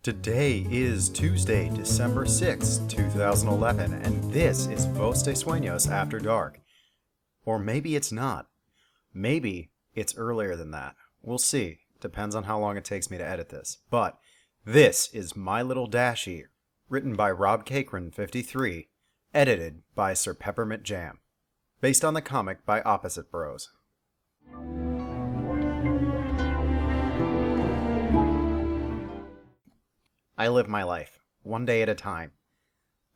Today is Tuesday, December 6th, 2011, and this is Vos de Sueños After Dark. Or maybe it's not. Maybe it's earlier than that. We'll see. Depends on how long it takes me to edit this. But this is My Little Dashie, written by Rob Cakran, 53, edited by SirPeppermintJam, based on the comic by OppositeBros. I live my life, one day at a time.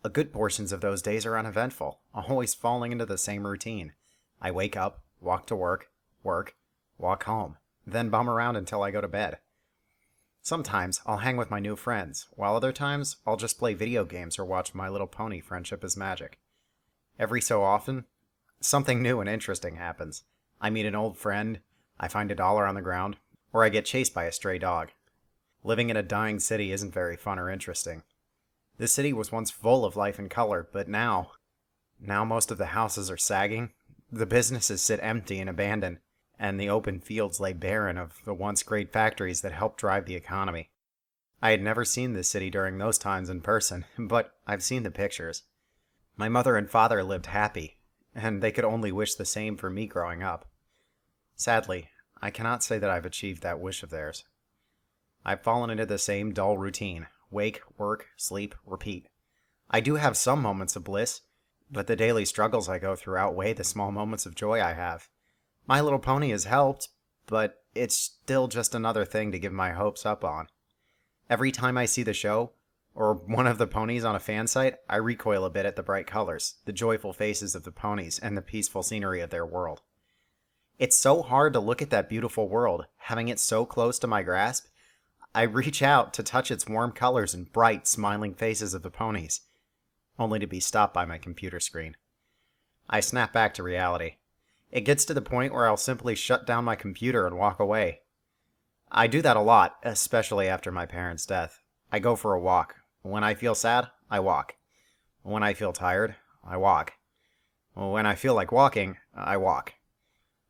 A good portions of those days are uneventful, always falling into the same routine. I wake up, walk to work, walk home, then bum around until I go to bed. Sometimes I'll hang with my new friends, while other times I'll just play video games or watch My Little Pony Friendship is Magic. Every so often, something new and interesting happens. I meet an old friend, I find $1 on the ground, or I get chased by a stray dog. Living in a dying city isn't very fun or interesting. This city was once full of life and color, but now most of the houses are sagging, the businesses sit empty and abandoned, and the open fields lay barren of the once great factories that helped drive the economy. I had never seen this city during those times in person, but I've seen the pictures. My mother and father lived happy, and they could only wish the same for me growing up. Sadly, I cannot say that I've achieved that wish of theirs. I've fallen into the same dull routine. Wake, work, sleep, repeat. I do have some moments of bliss, but the daily struggles I go through outweigh the small moments of joy I have. My Little Pony has helped, but it's still just another thing to give my hopes up on. Every time I see the show, or one of the ponies on a fan site, I recoil a bit at the bright colors, the joyful faces of the ponies, and the peaceful scenery of their world. It's so hard to look at that beautiful world, having it so close to my grasp. I reach out to touch its warm colors and bright, smiling faces of the ponies, only to be stopped by my computer screen. I snap back to reality. It gets to the point where I'll simply shut down my computer and walk away. I do that a lot, especially after my parents' death. I go for a walk. When I feel sad, I walk. When I feel tired, I walk. When I feel like walking, I walk.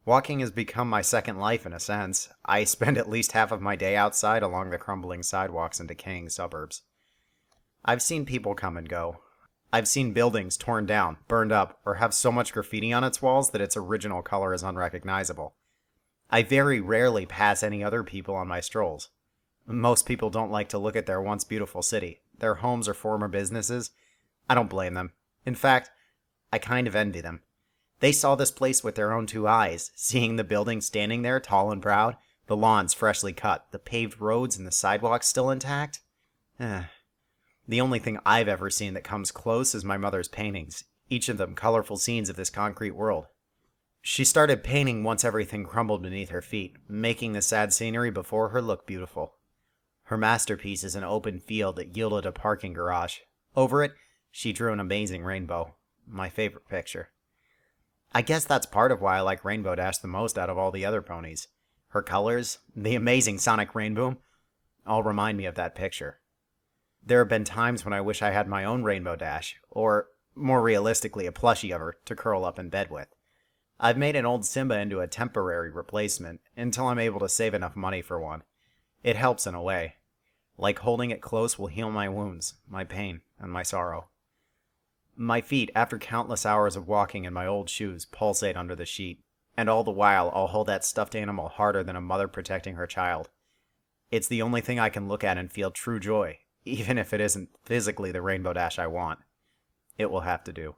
Walking has become my second life in a sense. I spend at least half of my day outside along the crumbling sidewalks and decaying suburbs. I've seen people come and go. I've seen buildings torn down, burned up, or have so much graffiti on its walls that its original color is unrecognizable. I very rarely pass any other people on my strolls. Most people don't like to look at their once beautiful city, their homes or former businesses. I don't blame them. In fact, I kind of envy them. They saw this place with their own two eyes, seeing the buildings standing there tall and proud, the lawns freshly cut, the paved roads and the sidewalks still intact. The only thing I've ever seen that comes close is my mother's paintings, each of them colorful scenes of this concrete world. She started painting once everything crumbled beneath her feet, making the sad scenery before her look beautiful. Her masterpiece is an open field that yielded a parking garage. Over it, she drew an amazing rainbow, my favorite picture. I guess that's part of why I like Rainbow Dash the most out of all the other ponies. Her colors, the amazing sonic rainbow, all remind me of that picture. There have been times when I wish I had my own Rainbow Dash, or, more realistically, a plushie of her to curl up in bed with. I've made an old Simba into a temporary replacement, until I'm able to save enough money for one. It helps in a way. Like holding it close will heal my wounds, my pain, and my sorrow. My feet, after countless hours of walking in my old shoes, pulsate under the sheet, and all the while I'll hold that stuffed animal harder than a mother protecting her child. It's the only thing I can look at and feel true joy, even if it isn't physically the Rainbow Dash I want. It will have to do.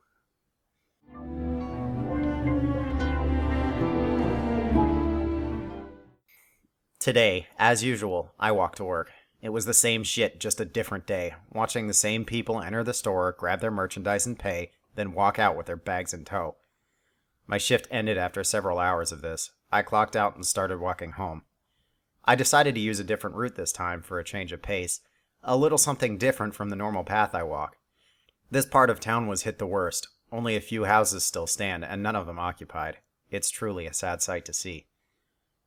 Today, as usual, I walk to work. It was the same shit, just a different day, watching the same people enter the store, grab their merchandise and pay, then walk out with their bags in tow. My shift ended after several hours of this. I clocked out and started walking home. I decided to use a different route this time for a change of pace, a little something different from the normal path I walk. This part of town was hit the worst. Only a few houses still stand, and none of them occupied. It's truly a sad sight to see.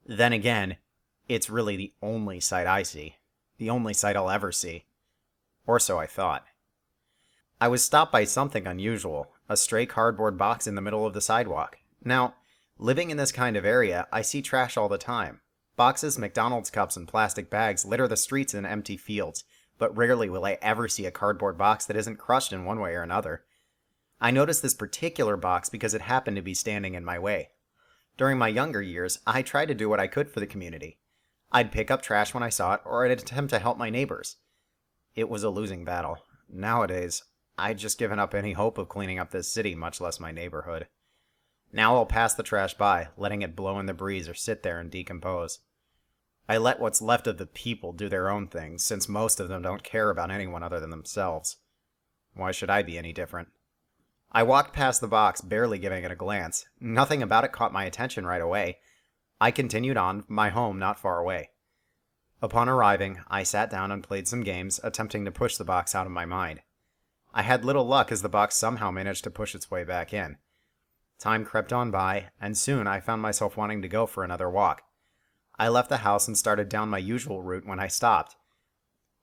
Then again, it's really the only sight I see. The only sight I'll ever see. Or so I thought. I was stopped by something unusual, a stray cardboard box in the middle of the sidewalk. Now, living in this kind of area, I see trash all the time. Boxes, McDonald's cups, and plastic bags litter the streets and empty fields, but rarely will I ever see a cardboard box that isn't crushed in one way or another. I noticed this particular box because it happened to be standing in my way. During my younger years, I tried to do what I could for the community. I'd pick up trash when I saw it, or I'd attempt to help my neighbors. It was a losing battle. Nowadays, I'd just given up any hope of cleaning up this city, much less my neighborhood. Now I'll pass the trash by, letting it blow in the breeze or sit there and decompose. I let what's left of the people do their own thing, since most of them don't care about anyone other than themselves. Why should I be any different? I walked past the box, barely giving it a glance. Nothing about it caught my attention right away. I continued on, my home not far away. Upon arriving, I sat down and played some games, attempting to push the box out of my mind. I had little luck as the box somehow managed to push its way back in. Time crept on by, and soon I found myself wanting to go for another walk. I left the house and started down my usual route when I stopped.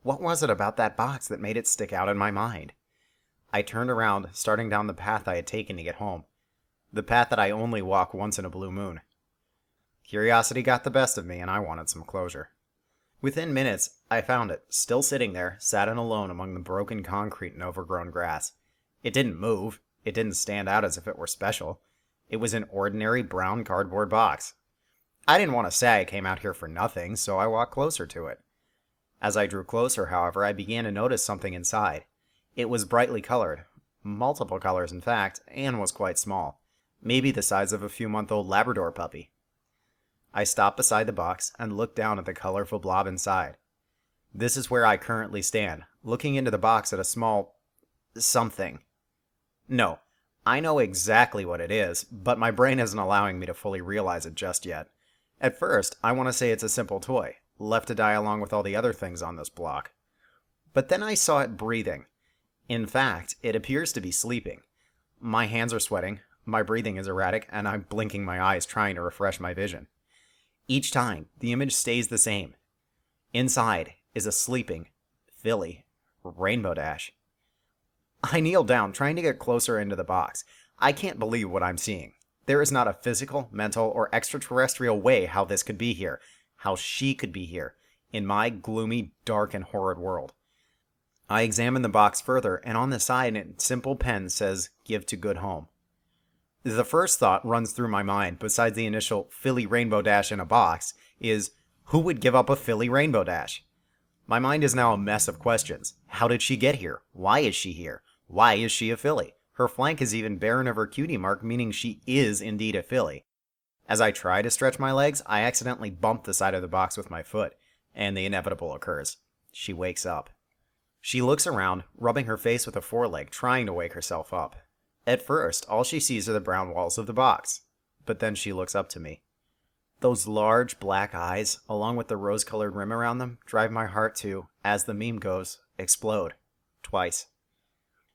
What was it about that box that made it stick out in my mind? I turned around, starting down the path I had taken to get home. The path that I only walk once in a blue moon. Curiosity got the best of me, and I wanted some closure. Within minutes, I found it, still sitting there, sad and alone among the broken concrete and overgrown grass. It didn't move. It didn't stand out as if it were special. It was an ordinary brown cardboard box. I didn't want to say I came out here for nothing, so I walked closer to it. As I drew closer, however, I began to notice something inside. It was brightly colored, multiple colors in fact, and was quite small, maybe the size of a few-month-old Labrador puppy. I stopped beside the box and looked down at the colorful blob inside. This is where I currently stand, looking into the box at a small... something. No, I know exactly what it is, but my brain isn't allowing me to fully realize it just yet. At first, I want to say it's a simple toy, left to die along with all the other things on this block. But then I saw it breathing. In fact, it appears to be sleeping. My hands are sweating, my breathing is erratic, and I'm blinking my eyes trying to refresh my vision. Each time, the image stays the same. Inside is a sleeping, Philly, Rainbow Dash. I kneel down, trying to get closer into the box. I can't believe what I'm seeing. There is not a physical, mental, or extraterrestrial way how this could be here, how she could be here, in my gloomy, dark, and horrid world. I examine the box further, and on the side in simple pen says, "Give to good home." The first thought runs through my mind, besides the initial Philly Rainbow Dash in a box, is, who would give up a Philly Rainbow Dash? My mind is now a mess of questions. How did she get here? Why is she here? Why is she a Philly? Her flank is even barren of her cutie mark, meaning she is indeed a Philly. As I try to stretch my legs, I accidentally bump the side of the box with my foot, and the inevitable occurs. She wakes up. She looks around, rubbing her face with a foreleg, trying to wake herself up. At first, all she sees are the brown walls of the box, but then she looks up to me. Those large black eyes, along with the rose-colored rim around them, drive my heart to, as the meme goes, explode. Twice.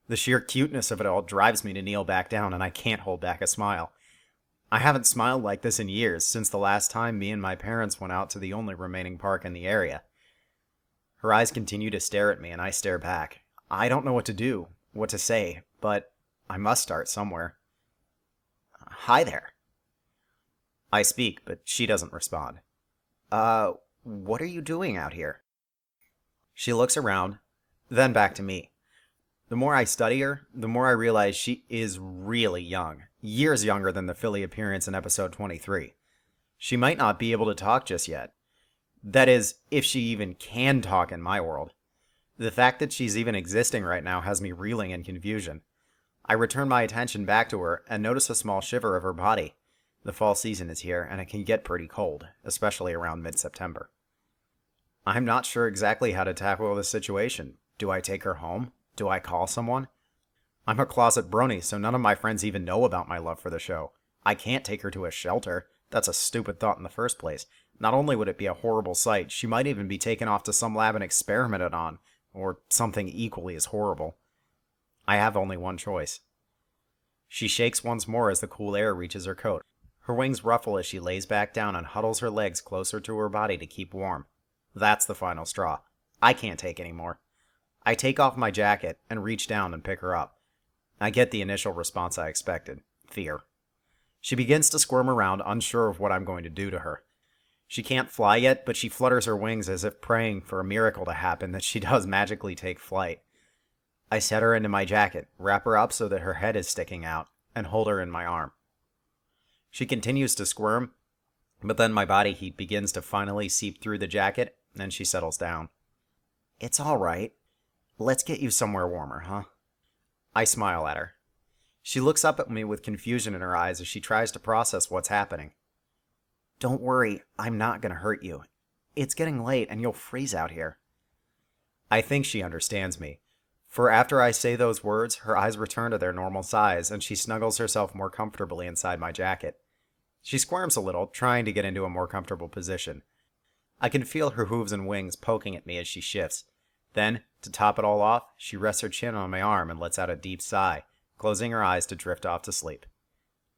The sheer cuteness of it all drives me to kneel back down, and I can't hold back a smile. I haven't smiled like this in years, since the last time me and my parents went out to the only remaining park in the area. Her eyes continue to stare at me, and I stare back. I don't know what to do, what to say, but I must start somewhere. Hi there. I speak, but she doesn't respond. What are you doing out here? She looks around, then back to me. The more I study her, the more I realize she is really young, years younger than the Philly appearance in episode 23. She might not be able to talk just yet. That is, if she even can talk in my world. The fact that she's even existing right now has me reeling in confusion. I return my attention back to her and notice a small shiver of her body. The fall season is here, and it can get pretty cold, especially around mid-September. I'm not sure exactly how to tackle this situation. Do I take her home? Do I call someone? I'm a closet brony, so none of my friends even know about my love for the show. I can't take her to a shelter. That's a stupid thought in the first place. Not only would it be a horrible sight, she might even be taken off to some lab and experimented on, or something equally as horrible. I have only one choice. She shakes once more as the cool air reaches her coat. Her wings ruffle as she lays back down and huddles her legs closer to her body to keep warm. That's the final straw. I can't take any more. I take off my jacket and reach down and pick her up. I get the initial response I expected. Fear. She begins to squirm around, unsure of what I'm going to do to her. She can't fly yet, but she flutters her wings as if praying for a miracle to happen that she does magically take flight. I set her into my jacket, wrap her up so that her head is sticking out, and hold her in my arm. She continues to squirm, but then my body heat begins to finally seep through the jacket, and she settles down. It's all right. Let's get you somewhere warmer, huh? I smile at her. She looks up at me with confusion in her eyes as she tries to process what's happening. Don't worry, I'm not going to hurt you. It's getting late and you'll freeze out here. I think she understands me, for after I say those words, her eyes return to their normal size and she snuggles herself more comfortably inside my jacket. She squirms a little, trying to get into a more comfortable position. I can feel her hooves and wings poking at me as she shifts. Then, to top it all off, she rests her chin on my arm and lets out a deep sigh, closing her eyes to drift off to sleep.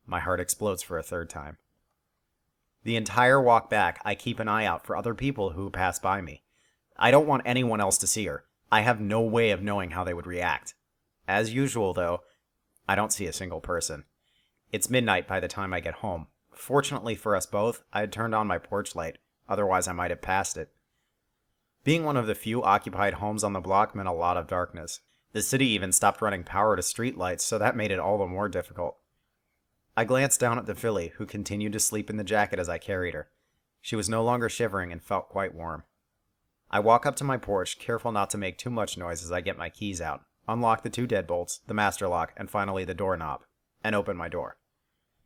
My heart explodes for a third time. The entire walk back, I keep an eye out for other people who pass by me. I don't want anyone else to see her. I have no way of knowing how they would react. As usual, though, I don't see a single person. It's midnight by the time I get home. Fortunately for us both, I had turned on my porch light, otherwise I might have passed it. Being one of the few occupied homes on the block meant a lot of darkness. The city even stopped running power to streetlights, so that made it all the more difficult. I glanced down at the filly, who continued to sleep in the jacket as I carried her. She was no longer shivering and felt quite warm. I walk up to my porch, careful not to make too much noise as I get my keys out, unlock the 2 deadbolts, the master lock, and finally the doorknob, and open my door.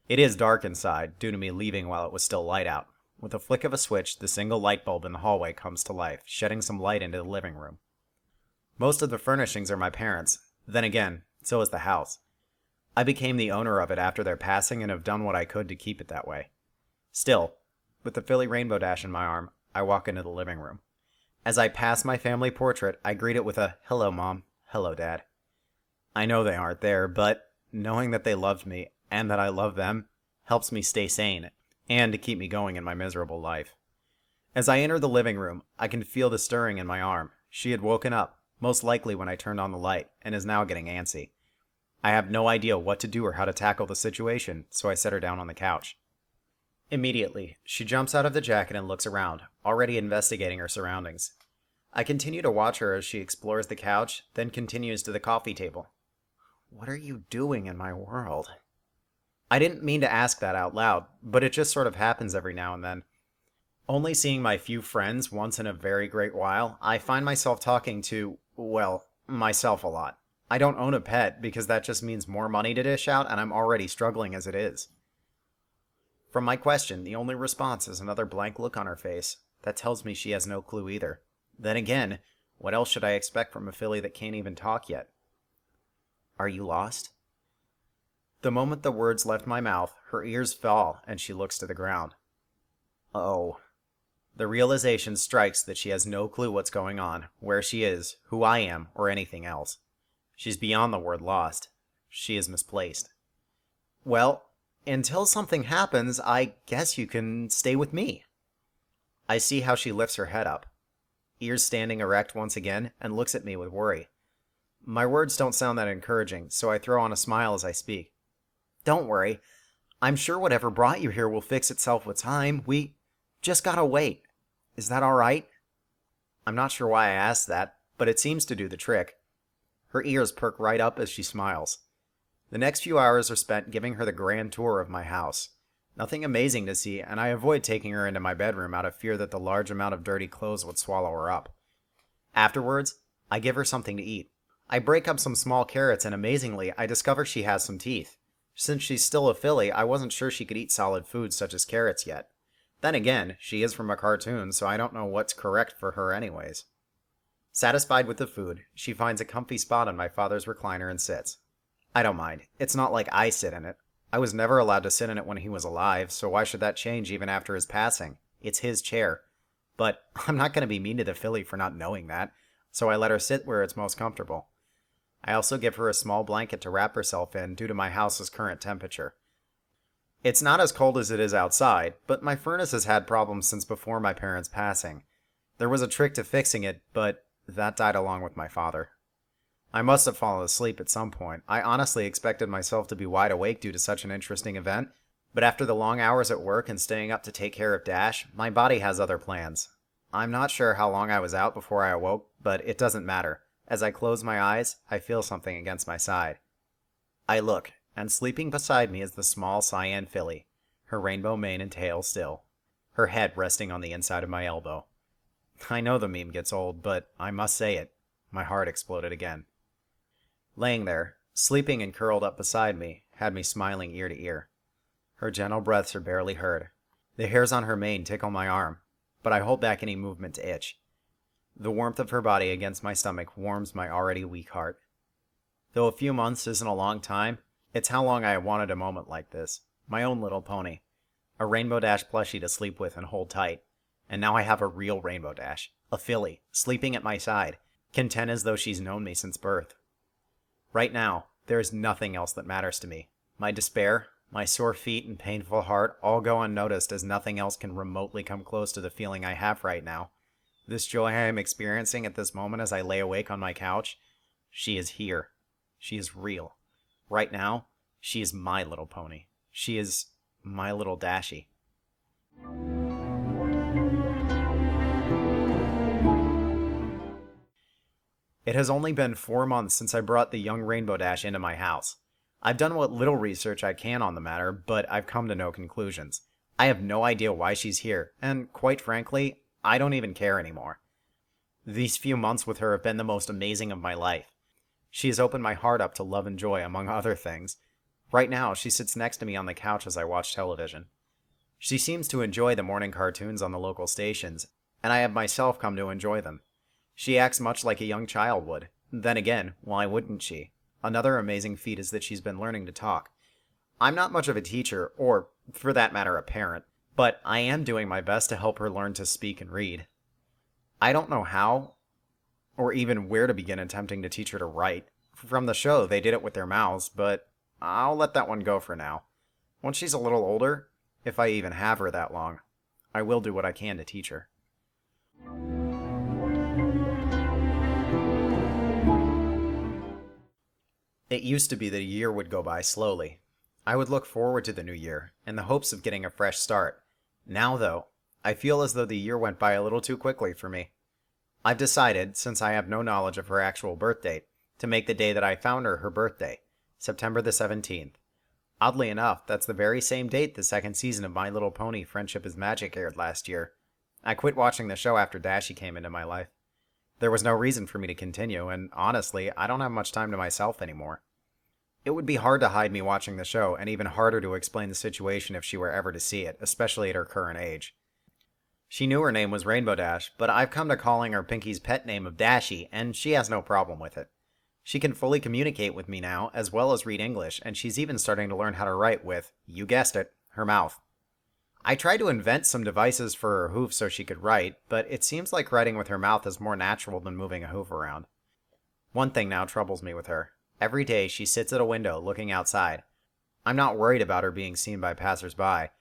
It is dark inside, due to me leaving while it was still light out. With a flick of a switch, the single light bulb in the hallway comes to life, shedding some light into the living room. Most of the furnishings are my parents'. Then again, so is the house. I became the owner of it after their passing and have done what I could to keep it that way. Still, with the filly Rainbow Dash in my arm, I walk into the living room. As I pass my family portrait, I greet it with a, "Hello, Mom. Hello, Dad." I know they aren't there, but knowing that they loved me and that I love them helps me stay sane and to keep me going in my miserable life. As I enter the living room, I can feel the stirring in my arm. She had woken up, most likely when I turned on the light, and is now getting antsy. I have no idea what to do or how to tackle the situation, so I set her down on the couch. Immediately, she jumps out of the jacket and looks around, already investigating her surroundings. I continue to watch her as she explores the couch, then continues to the coffee table. What are you doing in my world? I didn't mean to ask that out loud, but it just sort of happens every now and then. Only seeing my few friends once in a very great while, I find myself talking to, well, myself a lot. I don't own a pet because that just means more money to dish out and I'm already struggling as it is. From my question, the only response is another blank look on her face. That tells me she has no clue either. Then again, what else should I expect from a filly that can't even talk yet? Are you lost? The moment the words left my mouth, her ears fall and she looks to the ground. Oh. The realization strikes that she has no clue what's going on, where she is, who I am, or anything else. She's beyond the word lost. She is misplaced. Well, until something happens, I guess you can stay with me. I see how she lifts her head up, ears standing erect once again, and looks at me with worry. My words don't sound that encouraging, so I throw on a smile as I speak. Don't worry. I'm sure whatever brought you here will fix itself with time. We just gotta wait. Is that all right? I'm not sure why I asked that, but it seems to do the trick. Her ears perk right up as she smiles. The next few hours are spent giving her the grand tour of my house. Nothing amazing to see, and I avoid taking her into my bedroom out of fear that the large amount of dirty clothes would swallow her up. Afterwards, I give her something to eat. I break up some small carrots and amazingly, I discover she has some teeth. Since she's still a filly, I wasn't sure she could eat solid foods such as carrots yet. Then again, she is from a cartoon, so I don't know what's correct for her anyways. Satisfied with the food, she finds a comfy spot on my father's recliner and sits. I don't mind. It's not like I sit in it. I was never allowed to sit in it when he was alive, so why should that change even after his passing? It's his chair. But I'm not going to be mean to the filly for not knowing that, so I let her sit where it's most comfortable. I also give her a small blanket to wrap herself in due to my house's current temperature. It's not as cold as it is outside, but my furnace has had problems since before my parents' passing. There was a trick to fixing it, but that died along with my father. I must have fallen asleep at some point. I honestly expected myself to be wide awake due to such an interesting event, But after the long hours at work and staying up to take care of Dash, my body has other plans. I'm not sure how long I was out before I awoke, but it doesn't matter. As I close my eyes, I feel something against my side. I look, and sleeping beside me is the small cyan filly, her rainbow mane and tail still, her head resting on the inside of my elbow. I know the meme gets old, but I must say it. My heart exploded again. Laying there, sleeping and curled up beside me, had me smiling ear to ear. Her gentle breaths are barely heard. The hairs on her mane tickle my arm, but I hold back any movement to itch. The warmth of her body against my stomach warms my already weak heart. Though a few months isn't a long time, it's how long I have wanted a moment like this. My own little pony. A Rainbow Dash plushie to sleep with and hold tight. And now I have a real Rainbow Dash, a filly, sleeping at my side, content as though she's known me since birth. Right now, there is nothing else that matters to me. My despair, my sore feet and painful heart all go unnoticed as nothing else can remotely come close to the feeling I have right now. This joy I am experiencing at this moment as I lay awake on my couch, she is here. She is real. Right now, she is my little pony. She is my little Dashie. It has only been 4 months since I brought the young Rainbow Dash into my house. I've done what little research I can on the matter, but I've come to no conclusions. I have no idea why she's here, and quite frankly, I don't even care anymore. These few months with her have been the most amazing of my life. She has opened my heart up to love and joy, among other things. Right now, she sits next to me on the couch as I watch television. She seems to enjoy the morning cartoons on the local stations, and I have myself come to enjoy them. She acts much like a young child would. Then again, why wouldn't she? Another amazing feat is that she's been learning to talk. I'm not much of a teacher, or, for that matter, a parent, but I am doing my best to help her learn to speak and read. I don't know how, or even where to begin attempting to teach her to write. From the show, they did it with their mouths, but I'll let that one go for now. Once she's a little older, if I even have her that long, I will do what I can to teach her. It used to be that a year would go by slowly. I would look forward to the new year, in the hopes of getting a fresh start. Now, though, I feel as though the year went by a little too quickly for me. I've decided, since I have no knowledge of her actual birth date, to make the day that I found her her birthday, September the 17th. Oddly enough, that's the very same date the second season of My Little Pony Friendship is Magic aired last year. I quit watching the show after Dashie came into my life. There was no reason for me to continue, and honestly, I don't have much time to myself anymore. It would be hard to hide me watching the show, and even harder to explain the situation if she were ever to see it, especially at her current age. She knew her name was Rainbow Dash, but I've come to calling her Pinky's pet name of Dashie, and she has no problem with it. She can fully communicate with me now, as well as read English, and she's even starting to learn how to write with, you guessed it, her mouth. I tried to invent some devices for her hoof so she could write, but it seems like writing with her mouth is more natural than moving a hoof around. One thing now troubles me with her. Every day she sits at a window looking outside. I'm not worried about her being seen by passers-by.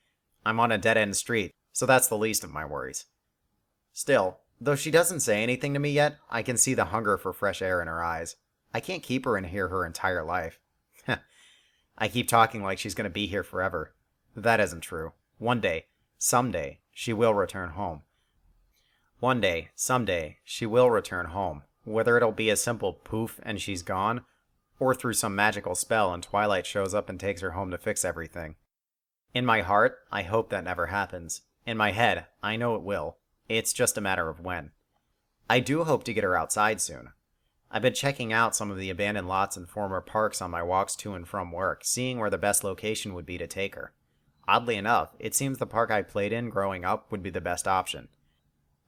I'm on a dead-end street, so that's the least of my worries. Still, though she doesn't say anything to me yet, I can see the hunger for fresh air in her eyes. I can't keep her in here her entire life. I keep talking like she's going to be here forever. That isn't true. One day, someday, she will return home. One day, someday, she will return home. Whether it'll be a simple poof and she's gone, or through some magical spell and Twilight shows up and takes her home to fix everything. In my heart, I hope that never happens. In my head, I know it will. It's just a matter of when. I do hope to get her outside soon. I've been checking out some of the abandoned lots and former parks on my walks to and from work, seeing where the best location would be to take her. Oddly enough, it seems the park I played in growing up would be the best option.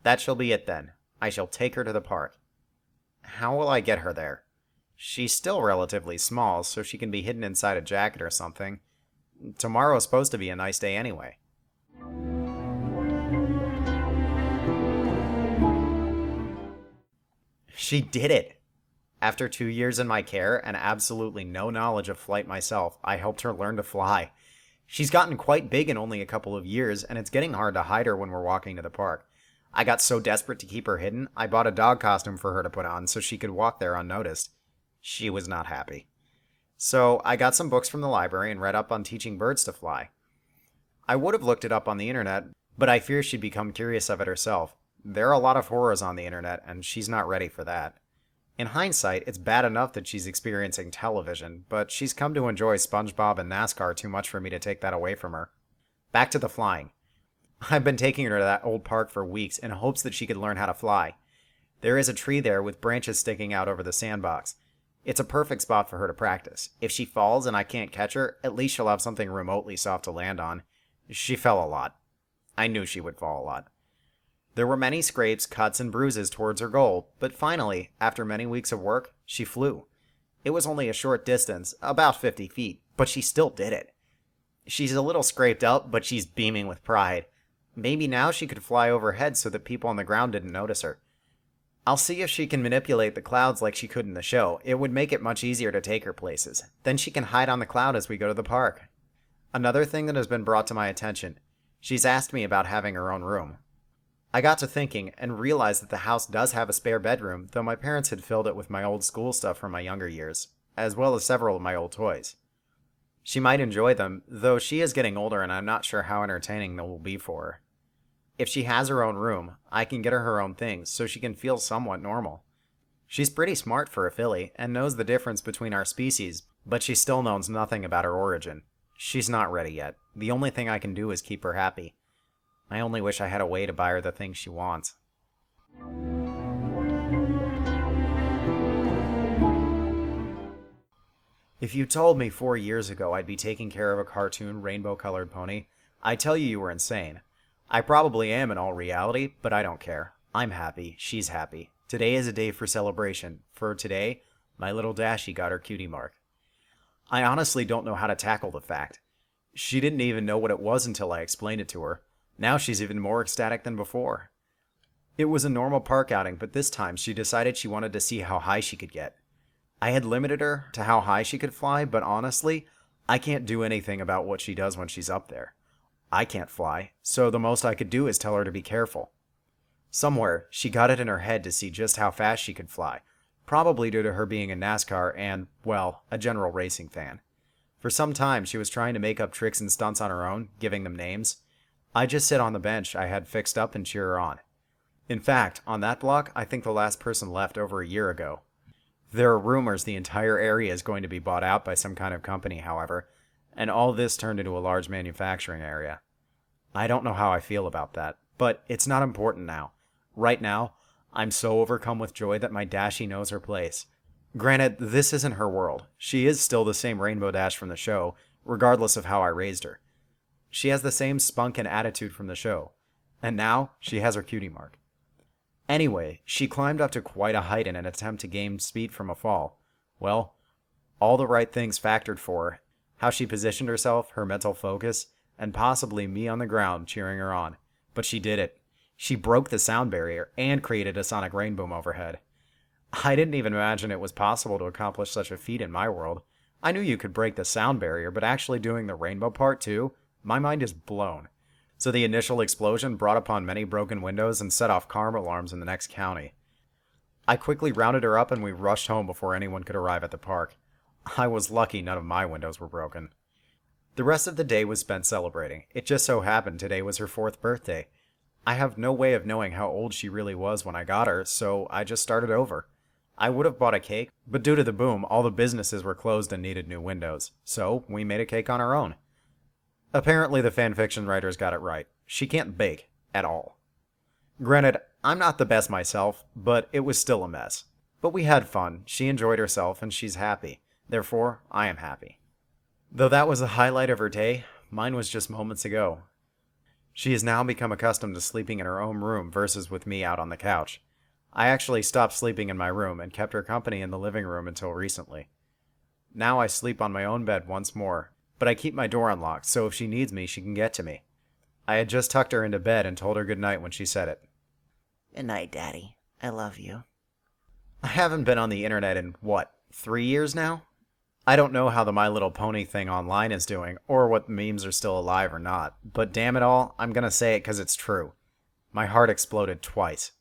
That shall be it then. I shall take her to the park. How will I get her there? She's still relatively small, so she can be hidden inside a jacket or something. Tomorrow's supposed to be a nice day anyway. She did it! After 2 years in my care and absolutely no knowledge of flight myself, I helped her learn to fly. She's gotten quite big in only a couple of years, and it's getting hard to hide her when we're walking to the park. I got so desperate to keep her hidden, I bought a dog costume for her to put on so she could walk there unnoticed. She was not happy. So I got some books from the library and read up on teaching birds to fly. I would have looked it up on the internet, but I fear she'd become curious of it herself. There are a lot of horrors on the internet, and she's not ready for that. In hindsight, it's bad enough that she's experiencing television, but she's come to enjoy SpongeBob and NASCAR too much for me to take that away from her. Back to the flying. I've been taking her to that old park for weeks in hopes that she could learn how to fly. There is a tree there with branches sticking out over the sandbox. It's a perfect spot for her to practice. If she falls and I can't catch her, at least she'll have something remotely soft to land on. She fell a lot. I knew she would fall a lot. There were many scrapes, cuts, and bruises towards her goal, but finally, after many weeks of work, she flew. It was only a short distance, about 50 feet, but she still did it. She's a little scraped up, but she's beaming with pride. Maybe now she could fly overhead so that people on the ground didn't notice her. I'll see if she can manipulate the clouds like she could in the show. It would make it much easier to take her places. Then she can hide on the cloud as we go to the park. Another thing that has been brought to my attention. She's asked me about having her own room. I got to thinking and realized that the house does have a spare bedroom, though my parents had filled it with my old school stuff from my younger years, as well as several of my old toys. She might enjoy them, though she is getting older and I'm not sure how entertaining they will be for her. If she has her own room, I can get her own things so she can feel somewhat normal. She's pretty smart for a filly and knows the difference between our species, but she still knows nothing about her origin. She's not ready yet. The only thing I can do is keep her happy. I only wish I had a way to buy her the things she wants. If you told me 4 years ago I'd be taking care of a cartoon rainbow-colored pony, I'd tell you were insane. I probably am in all reality, but I don't care. I'm happy. She's happy. Today is a day for celebration. For today, my little Dashie got her cutie mark. I honestly don't know how to tackle the fact. She didn't even know what it was until I explained it to her. Now she's even more ecstatic than before. It was a normal park outing, but this time she decided she wanted to see how high she could get. I had limited her to how high she could fly, but honestly, I can't do anything about what she does when she's up there. I can't fly, so the most I could do is tell her to be careful. Somewhere, she got it in her head to see just how fast she could fly, probably due to her being a NASCAR and, well, a general racing fan. For some time, she was trying to make up tricks and stunts on her own, giving them names. I just sit on the bench I had fixed up and cheer her on. In fact, on that block, I think the last person left over a year ago. There are rumors the entire area is going to be bought out by some kind of company, however, and all this turned into a large manufacturing area. I don't know how I feel about that, but it's not important now. Right now, I'm so overcome with joy that my Dashie knows her place. Granted, this isn't her world. She is still the same Rainbow Dash from the show, regardless of how I raised her. She has the same spunk and attitude from the show, and now she has her cutie mark. Anyway, she climbed up to quite a height in an attempt to gain speed from a fall. Well, all the right things factored for her, how she positioned herself, her mental focus, and possibly me on the ground cheering her on. But she did it. She broke the sound barrier and created a sonic rainbow overhead. I didn't even imagine it was possible to accomplish such a feat in my world. I knew you could break the sound barrier, but actually doing the rainbow part too? My mind is blown. So the initial explosion brought upon many broken windows and set off car alarms in the next county. I quickly rounded her up and we rushed home before anyone could arrive at the park. I was lucky none of my windows were broken. The rest of the day was spent celebrating. It just so happened today was her 4th birthday. I have no way of knowing how old she really was when I got her, so I just started over. I would have bought a cake, but due to the boom, all the businesses were closed and needed new windows, so we made a cake on our own. Apparently the fanfiction writers got it right. She can't bake, at all. Granted, I'm not the best myself, but it was still a mess. But we had fun, she enjoyed herself, and she's happy. Therefore, I am happy. Though that was the highlight of her day, mine was just moments ago. She has now become accustomed to sleeping in her own room versus with me out on the couch. I actually stopped sleeping in my room and kept her company in the living room until recently. Now I sleep on my own bed once more, but I keep my door unlocked, so if she needs me, she can get to me. I had just tucked her into bed and told her good night when she said it. Good night, Daddy. I love you. I haven't been on the internet in, 3 years now? I don't know how the My Little Pony thing online is doing, or what memes are still alive or not, but damn it all, I'm gonna say it because it's true. My heart exploded twice.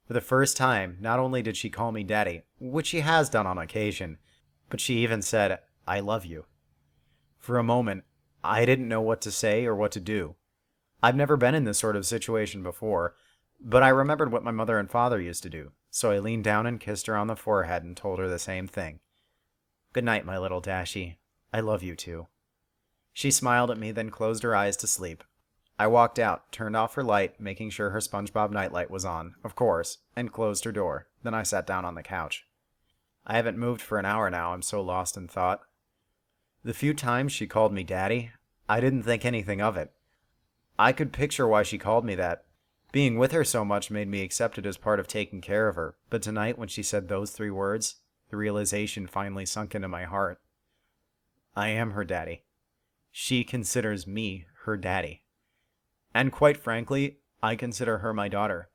For the first time, not only did she call me Daddy, which she has done on occasion, but she even said, I love you. For a moment, I didn't know what to say or what to do. I've never been in this sort of situation before, but I remembered what my mother and father used to do, so I leaned down and kissed her on the forehead and told her the same thing. Good night, my little Dashie. I love you too. She smiled at me, then closed her eyes to sleep. I walked out, turned off her light, making sure her SpongeBob nightlight was on, of course, and closed her door. Then I sat down on the couch. I haven't moved for an hour now, I'm so lost in thought. The few times she called me Daddy, I didn't think anything of it. I could picture why she called me that. Being with her so much made me accept it as part of taking care of her, but tonight when she said those 3 words, the realization finally sunk into my heart. I am her daddy. She considers me her daddy. And quite frankly, I consider her my daughter.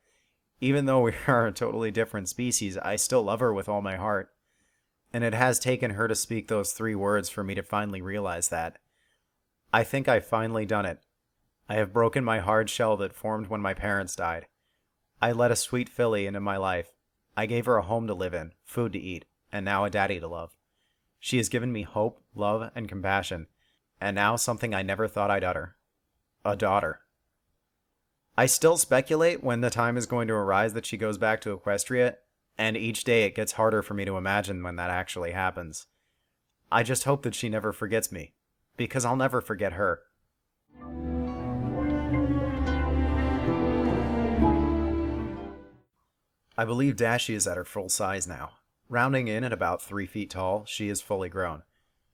Even though we are a totally different species, I still love her with all my heart. And it has taken her to speak those 3 words for me to finally realize that. I think I've finally done it. I have broken my hard shell that formed when my parents died. I let a sweet filly into my life. I gave her a home to live in, food to eat, and now a daddy to love. She has given me hope, love, and compassion, and now something I never thought I'd utter. A daughter. I still speculate when the time is going to arise that she goes back to Equestria, and each day it gets harder for me to imagine when that actually happens. I just hope that she never forgets me, because I'll never forget her. I believe Dashie is at her full size now. Rounding in at about 3 feet tall, she is fully grown.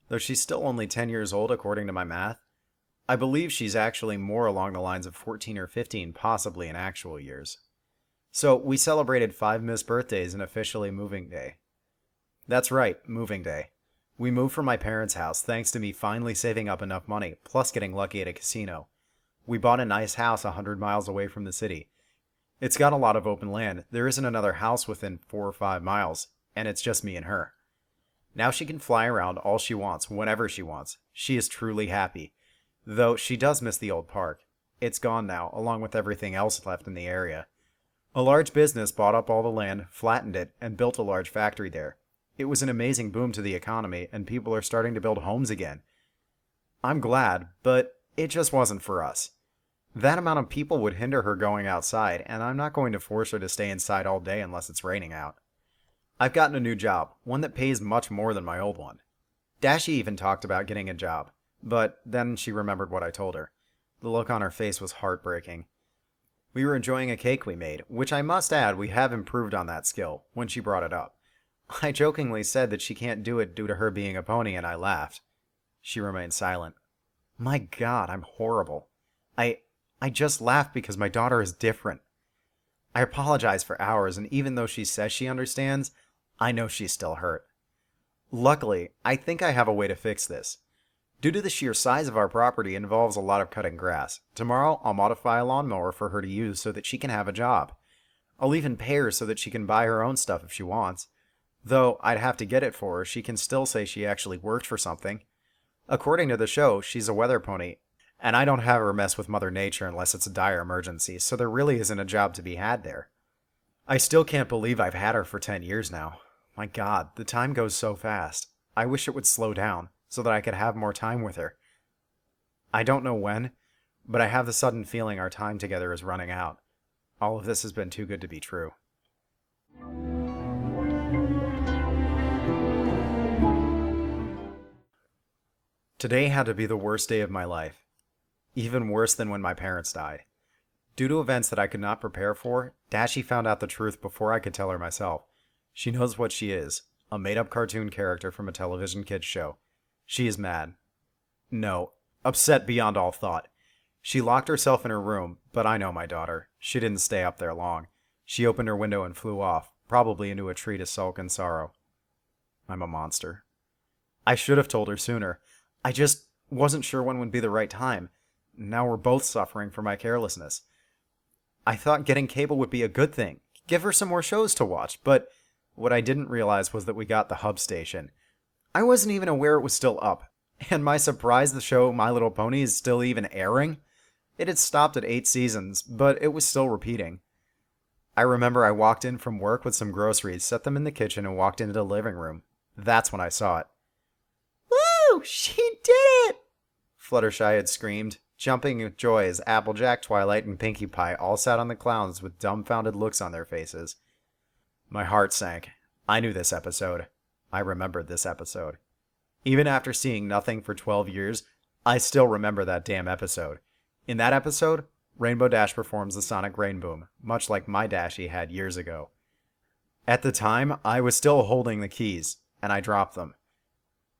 Though she's still only 10 years old according to my math, I believe she's actually more along the lines of 14 or 15, possibly in actual years. So we celebrated 5 missed birthdays and officially moving day. That's right, moving day. We moved from my parents' house thanks to me finally saving up enough money, plus getting lucky at a casino. We bought a nice house 100 miles away from the city. It's got a lot of open land. There isn't another house within 4 or 5 miles, and it's just me and her. Now she can fly around all she wants, whenever she wants. She is truly happy. Though she does miss the old park. It's gone now, along with everything else left in the area. A large business bought up all the land, flattened it, and built a large factory there. It was an amazing boom to the economy, and people are starting to build homes again. I'm glad, but it just wasn't for us. That amount of people would hinder her going outside, and I'm not going to force her to stay inside all day unless it's raining out. I've gotten a new job, one that pays much more than my old one. Dashie even talked about getting a job, but then she remembered what I told her. The look on her face was heartbreaking. We were enjoying a cake we made, which I must add we have improved on that skill, when she brought it up. I jokingly said that she can't do it due to her being a pony, and I laughed. She remained silent. My God, I'm horrible. I just laughed because my daughter is different. I apologized for hours, and even though she says she understands, I know she's still hurt. Luckily, I think I have a way to fix this. Due to the sheer size of our property, it involves a lot of cutting grass. Tomorrow, I'll modify a lawnmower for her to use so that she can have a job. I'll even pay her so that she can buy her own stuff if she wants. Though I'd have to get it for her, she can still say she actually worked for something. According to the show, she's a weather pony, and I don't have her mess with Mother Nature unless it's a dire emergency, so there really isn't a job to be had there. I still can't believe I've had her for 10 years now. My God, the time goes so fast. I wish it would slow down, so that I could have more time with her. I don't know when, but I have the sudden feeling our time together is running out. All of this has been too good to be true. Today had to be the worst day of my life. Even worse than when my parents died. Due to events that I could not prepare for, Dashie found out the truth before I could tell her myself. She knows what she is, a made-up cartoon character from a television kids show. She is mad. No, upset beyond all thought. She locked herself in her room, but I know my daughter. She didn't stay up there long. She opened her window and flew off, probably into a tree to sulk in sorrow. I'm a monster. I should have told her sooner. I just wasn't sure when would be the right time. Now we're both suffering for my carelessness. I thought getting cable would be a good thing. Give her some more shows to watch, but what I didn't realize was that we got the hub station. I wasn't even aware it was still up. And my surprise, the show My Little Pony is still even airing. It had stopped at 8 seasons, but it was still repeating. I remember I walked in from work with some groceries, set them in the kitchen, and walked into the living room. That's when I saw it. Woo! She did it! Fluttershy had screamed, jumping with joy as Applejack, Twilight, and Pinkie Pie all sat on the clowns with dumbfounded looks on their faces. My heart sank. I knew this episode. I remembered this episode. Even after seeing nothing for 12 years, I still remember that damn episode. In that episode, Rainbow Dash performs the Sonic Rain Boom, much like my Dashie had years ago. At the time, I was still holding the keys, and I dropped them.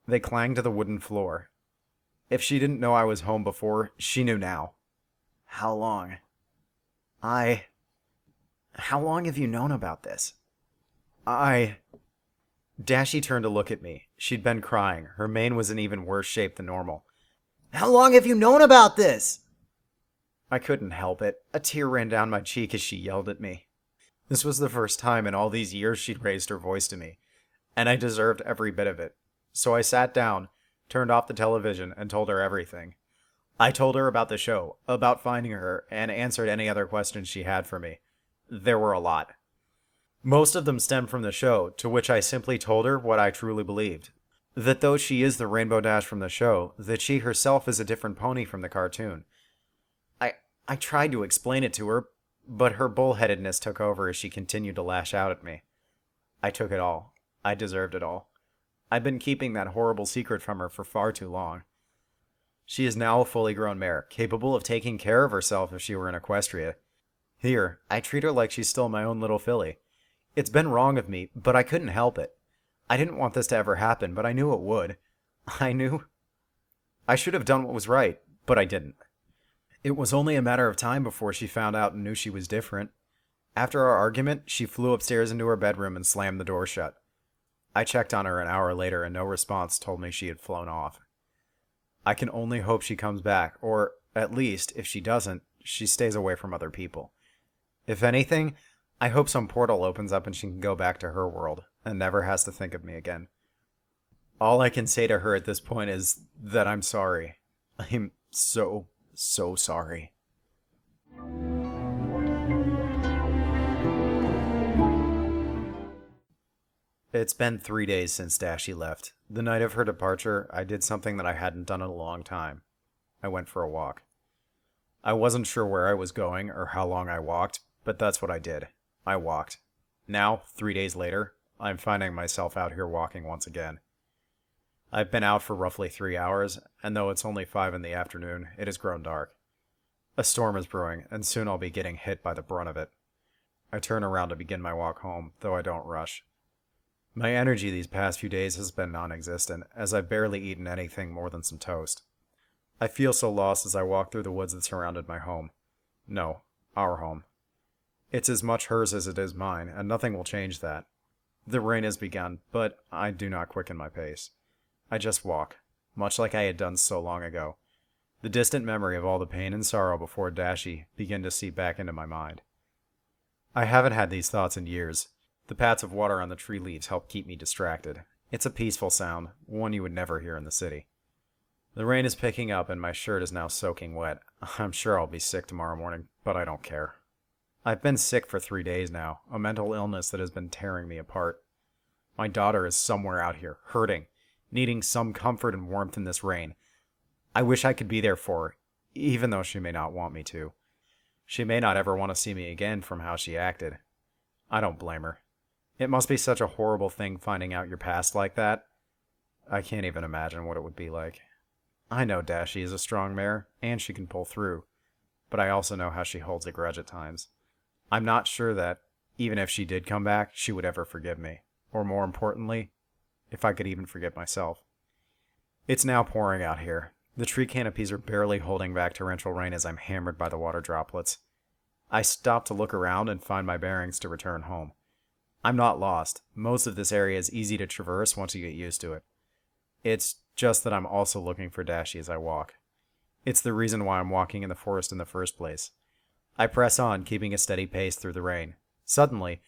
They clanged to the wooden floor. If she didn't know I was home before, she knew now. How long? How long have you known about this? Dashie turned to look at me. She'd been crying. Her mane was in even worse shape than normal. How long have you known about this? I couldn't help it. A tear ran down my cheek as she yelled at me. This was the first time in all these years she'd raised her voice to me, and I deserved every bit of it. So I sat down, turned off the television, and told her everything. I told her about the show, about finding her, and answered any other questions she had for me. There were a lot. Most of them stemmed from the show, to which I simply told her what I truly believed. That though she is the Rainbow Dash from the show, that she herself is a different pony from the cartoon. I tried to explain it to her, but her bullheadedness took over as she continued to lash out at me. I took it all. I deserved it all. I've been keeping that horrible secret from her for far too long. She is now a fully grown mare, capable of taking care of herself if she were in Equestria. Here, I treat her like she's still my own little filly. It's been wrong of me, but I couldn't help it. I didn't want this to ever happen, but I knew it would. I should have done what was right, but I didn't. It was only a matter of time before she found out and knew she was different. After our argument, she flew upstairs into her bedroom and slammed the door shut. I checked on her an hour later and no response told me she had flown off. I can only hope she comes back, or, at least, if she doesn't, she stays away from other people. If anything, I hope some portal opens up and she can go back to her world, and never has to think of me again. All I can say to her at this point is that I'm sorry. I'm so sorry. It's been 3 days since Dashie left. The night of her departure, I did something that I hadn't done in a long time. I went for a walk. I wasn't sure where I was going or how long I walked, but that's what I did. I walked. Now, 3 days later, I'm finding myself out here walking once again. I've been out for roughly 3 hours, and though it's only 5 in the afternoon, it has grown dark. A storm is brewing, and soon I'll be getting hit by the brunt of it. I turn around to begin my walk home, though I don't rush. My energy these past few days has been non-existent, as I've barely eaten anything more than some toast. I feel so lost as I walk through the woods that surrounded my home. No, our home. It's as much hers as it is mine, and nothing will change that. The rain has begun, but I do not quicken my pace. I just walk, much like I had done so long ago. The distant memory of all the pain and sorrow before Dashie begin to seep back into my mind. I haven't had these thoughts in years. The pats of water on the tree leaves help keep me distracted. It's a peaceful sound, one you would never hear in the city. The rain is picking up and my shirt is now soaking wet. I'm sure I'll be sick tomorrow morning, but I don't care. I've been sick for 3 days now, a mental illness that has been tearing me apart. My daughter is somewhere out here, hurting, needing some comfort and warmth in this rain. I wish I could be there for her, even though she may not want me to. She may not ever want to see me again from how she acted. I don't blame her. It must be such a horrible thing finding out your past like that. I can't even imagine what it would be like. I know Dashie is a strong mare, and she can pull through, but I also know how she holds a grudge at times. I'm not sure that, even if she did come back, she would ever forgive me, or more importantly, if I could even forgive myself. It's now pouring out here. The tree canopies are barely holding back torrential rain as I'm hammered by the water droplets. I stop to look around and find my bearings to return home. I'm not lost. Most of this area is easy to traverse once you get used to it. It's just that I'm also looking for Dashie as I walk. It's the reason why I'm walking in the forest in the first place. I press on, keeping a steady pace through the rain. Suddenly,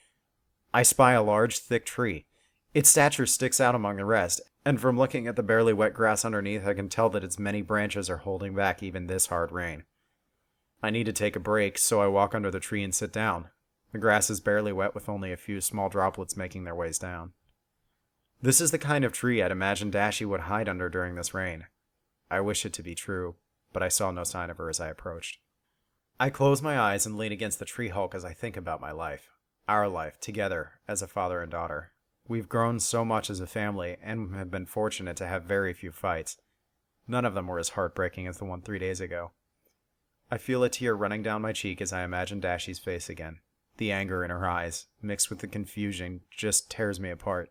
I spy a large, thick tree. Its stature sticks out among the rest, and from looking at the barely wet grass underneath, I can tell that its many branches are holding back even this hard rain. I need to take a break, so I walk under the tree and sit down. The grass is barely wet with only a few small droplets making their ways down. This is the kind of tree I'd imagine Dashie would hide under during this rain. I wish it to be true, but I saw no sign of her as I approached. I close my eyes and lean against the tree hulk as I think about my life. Our life, together, as a father and daughter. We've grown so much as a family, and have been fortunate to have very few fights. None of them were as heartbreaking as the one 3 days ago. I feel a tear running down my cheek as I imagine Dashie's face again. The anger in her eyes, mixed with the confusion, just tears me apart.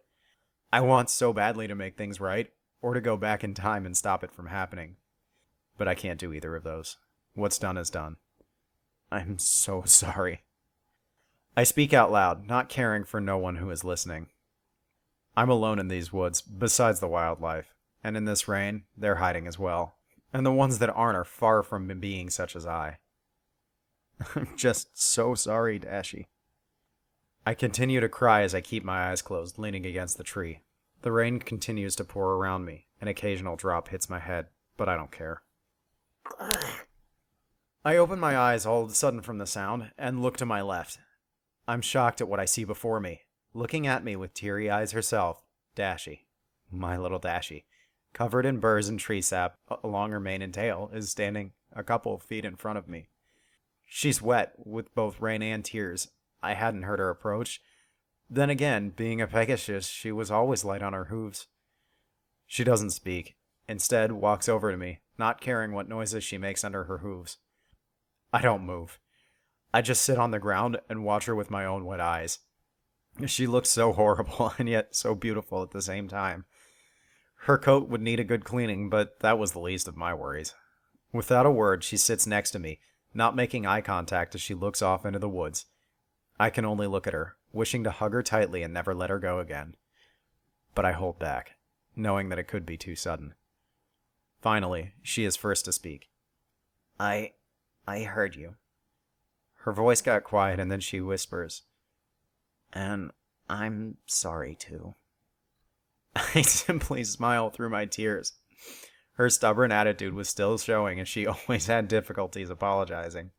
I want so badly to make things right, or to go back in time and stop it from happening. But I can't do either of those. What's done is done. I'm so sorry. I speak out loud, not caring for no one who is listening. I'm alone in these woods, besides the wildlife, and in this rain, they're hiding as well. And the ones that aren't are far from being such as I. I'm just so sorry, Dashie. I continue to cry as I keep my eyes closed, leaning against the tree. The rain continues to pour around me. An occasional drop hits my head, but I don't care. I open my eyes all of a sudden from the sound and look to my left. I'm shocked at what I see before me. Looking at me with teary eyes herself, Dashie, my little Dashie, covered in burrs and tree sap along her mane and tail, is standing a couple of feet in front of me. She's wet with both rain and tears. I hadn't heard her approach. Then again, being a Pegasus, she was always light on her hooves. She doesn't speak. Instead, walks over to me, not caring what noises she makes under her hooves. I don't move. I just sit on the ground and watch her with my own wet eyes. She looks so horrible and yet so beautiful at the same time. Her coat would need a good cleaning, but that was the least of my worries. Without a word, she sits next to me, not making eye contact as she looks off into the woods. I can only look at her, wishing to hug her tightly and never let her go again. But I hold back, knowing that it could be too sudden. Finally, she is first to speak. I heard you. Her voice got quiet and then she whispers, And I'm sorry too. I simply smile through my tears. Her stubborn attitude was still showing as she always had difficulties apologizing.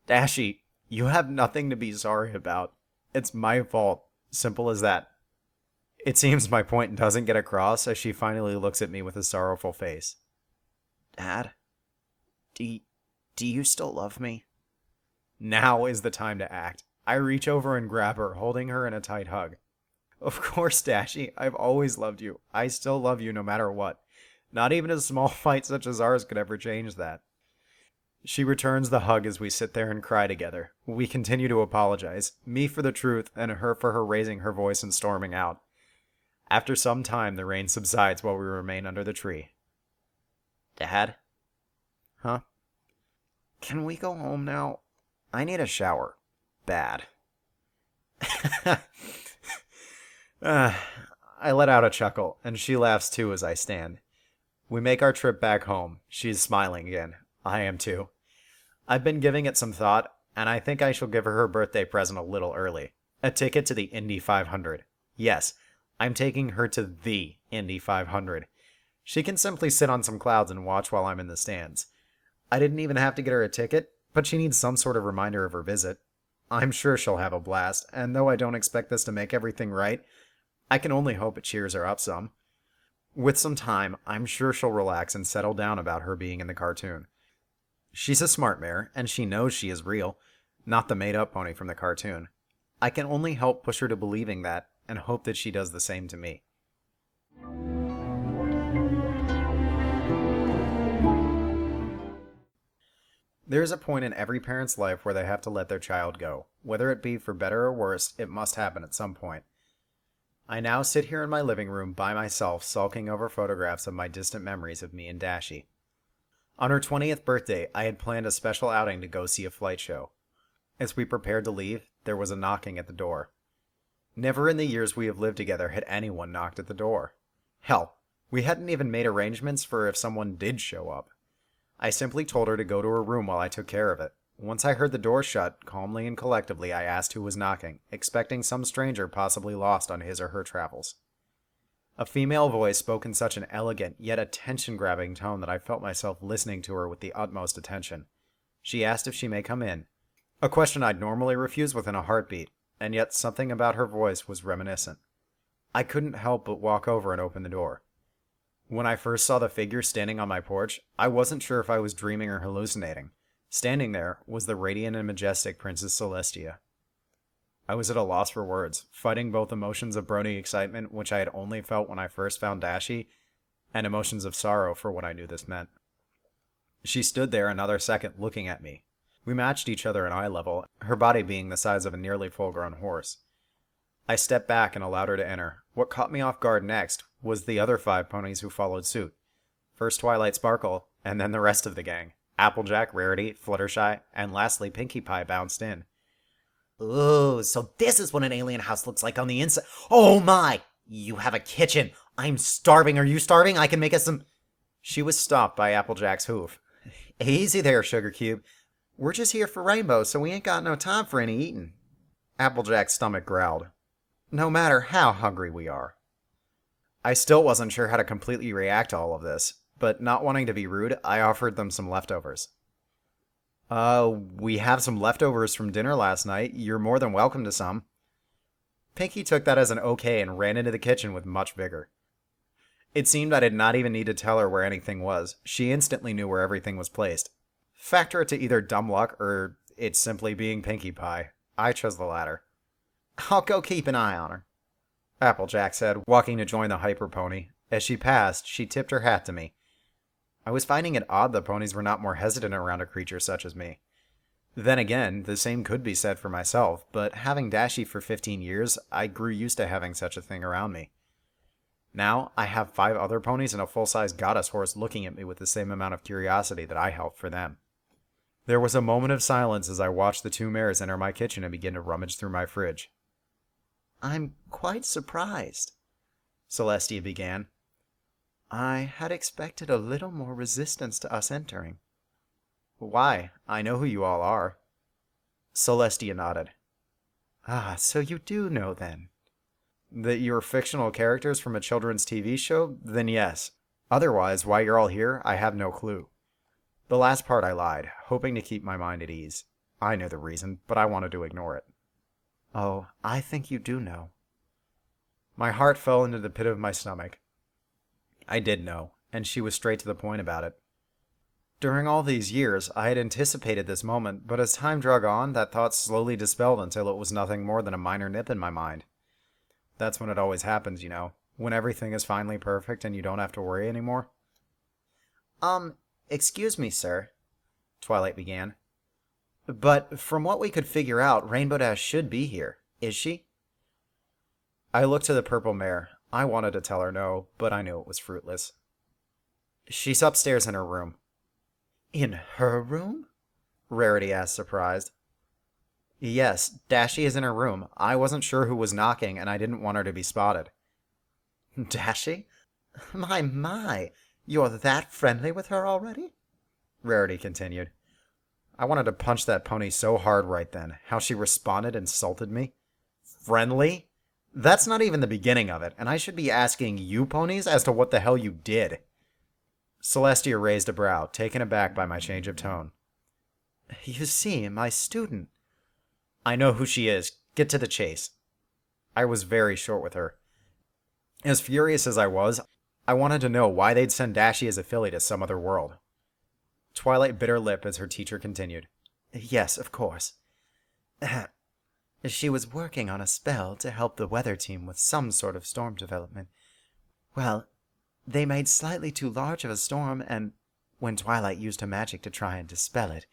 Dashie, you have nothing to be sorry about. It's my fault. Simple as that. It seems my point doesn't get across as she finally looks at me with a sorrowful face. Dad? Do you still love me? Now is the time to act. I reach over and grab her, holding her in a tight hug. Of course, Dashie, I've always loved you. I still love you no matter what. Not even a small fight such as ours could ever change that. She returns the hug as we sit there and cry together. We continue to apologize, me for the truth and her for her raising her voice and storming out. After some time, the rain subsides while we remain under the tree. Dad? Huh? Can we go home now? I need a shower. Bad. I let out a chuckle, and she laughs too as I stand. We make our trip back home. She's smiling again. I am too. I've been giving it some thought, and I think I shall give her birthday present a little early. A ticket to the Indy 500. Yes, I'm taking her to the Indy 500. She can simply sit on some clouds and watch while I'm in the stands. I didn't even have to get her a ticket, but she needs some sort of reminder of her visit. I'm sure she'll have a blast, and though I don't expect this to make everything right, I can only hope it cheers her up some. With some time, I'm sure she'll relax and settle down about her being in the cartoon. She's a smart mare, and she knows she is real, not the made-up pony from the cartoon. I can only help push her to believing that, and hope that she does the same to me. There is a point in every parent's life where they have to let their child go. Whether it be for better or worse, it must happen at some point. I now sit here in my living room by myself, sulking over photographs of my distant memories of me and Dashie. On her 20th birthday, I had planned a special outing to go see a flight show. As we prepared to leave, there was a knocking at the door. Never in the years we have lived together had anyone knocked at the door. Hell, we hadn't even made arrangements for if someone did show up. I simply told her to go to her room while I took care of it. Once I heard the door shut, calmly and collectively I asked who was knocking, expecting some stranger possibly lost on his or her travels. A female voice spoke in such an elegant, yet attention-grabbing tone that I felt myself listening to her with the utmost attention. She asked if she may come in. A question I'd normally refuse within a heartbeat, and yet something about her voice was reminiscent. I couldn't help but walk over and open the door. When I first saw the figure standing on my porch, I wasn't sure if I was dreaming or hallucinating. Standing there was the radiant and majestic Princess Celestia. I was at a loss for words, fighting both emotions of brony excitement, which I had only felt when I first found Dashie, and emotions of sorrow for what I knew this meant. She stood there another second looking at me. We matched each other in eye level, her body being the size of a nearly full-grown horse. I stepped back and allowed her to enter. What caught me off guard next was the other 5 ponies who followed suit. First Twilight Sparkle, and then the rest of the gang. Applejack, Rarity, Fluttershy, and lastly Pinkie Pie bounced in. Ooh, so this is what an alien house looks like on the inside. Oh my! You have a kitchen. I'm starving. Are you starving? I can make us some... She was stopped by Applejack's hoof. Easy there, Sugar Cube. We're just here for Rainbow, so we ain't got no time for any eating. Applejack's stomach growled. No matter how hungry we are. I still wasn't sure how to completely react to all of this, but not wanting to be rude, I offered them some leftovers. We have some leftovers from dinner last night. You're more than welcome to some. Pinkie took that as an okay and ran into the kitchen with much vigor. It seemed I did not even need to tell her where anything was. She instantly knew where everything was placed. Factor it to either dumb luck or it simply being Pinkie Pie. I chose the latter. I'll go keep an eye on her, Applejack said, walking to join the hyper pony. As she passed, she tipped her hat to me. I was finding it odd the ponies were not more hesitant around a creature such as me. Then again, the same could be said for myself, but having Dashie for 15 years, I grew used to having such a thing around me. Now, I have 5 other ponies and a full-size goddess horse looking at me with the same amount of curiosity that I held for them. There was a moment of silence as I watched the 2 mares enter my kitchen and begin to rummage through my fridge. I'm quite surprised, Celestia began. I had expected a little more resistance to us entering. Why? I know who you all are. Celestia nodded. Ah, so you do know then. That you're fictional characters from a children's TV show? Then yes. Otherwise, why you're all here, I have no clue. The last part I lied, hoping to keep my mind at ease. I knew the reason, but I wanted to ignore it. Oh, I think you do know. My heart fell into the pit of my stomach. I did know, and she was straight to the point about it. During all these years, I had anticipated this moment, but as time drug on, that thought slowly dispelled until it was nothing more than a minor nip in my mind. That's when it always happens, you know, when everything is finally perfect and you don't have to worry anymore. Excuse me, sir, Twilight began. But from what we could figure out, Rainbow Dash should be here. Is she? I looked to the purple mare. I wanted to tell her no, but I knew it was fruitless. She's upstairs in her room. In her room? Rarity asked, surprised. Yes, Dashie is in her room. I wasn't sure who was knocking, and I didn't want her to be spotted. Dashie? My, you're that friendly with her already? Rarity continued. I wanted to punch that pony so hard right then. How she responded insulted me. Friendly? That's not even the beginning of it, and I should be asking you ponies as to what the hell you did. Celestia raised a brow, taken aback by my change of tone. You see, my student. I know who she is. Get to the chase. I was very short with her. As furious as I was, I wanted to know why they'd send Dashie as a filly to some other world. Twilight bit her lip as her teacher continued. Yes, of course. She was working on a spell to help the weather team with some sort of storm development. Well, they made slightly too large of a storm, and when Twilight used her magic to try and dispel it,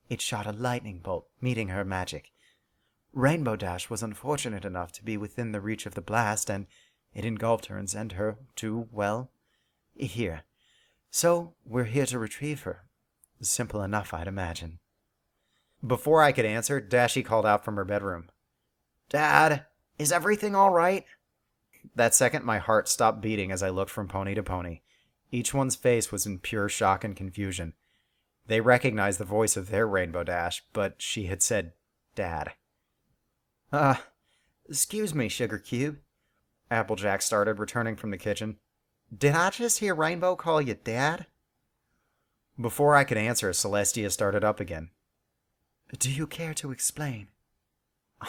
it shot a lightning bolt, meeting her magic. Rainbow Dash was unfortunate enough to be within the reach of the blast, and it engulfed her and sent her to, well, here. So, we're here to retrieve her. Simple enough, I'd imagine. Before I could answer, Dashie called out from her bedroom. Dad, is everything all right? That second, my heart stopped beating as I looked from pony to pony. Each one's face was in pure shock and confusion. They recognized the voice of their Rainbow Dash, but she had said, Dad. Excuse me, Sugar Cube. Applejack started, returning from the kitchen. Did I just hear Rainbow call you Dad? Before I could answer, Celestia started up again. Do you care to explain?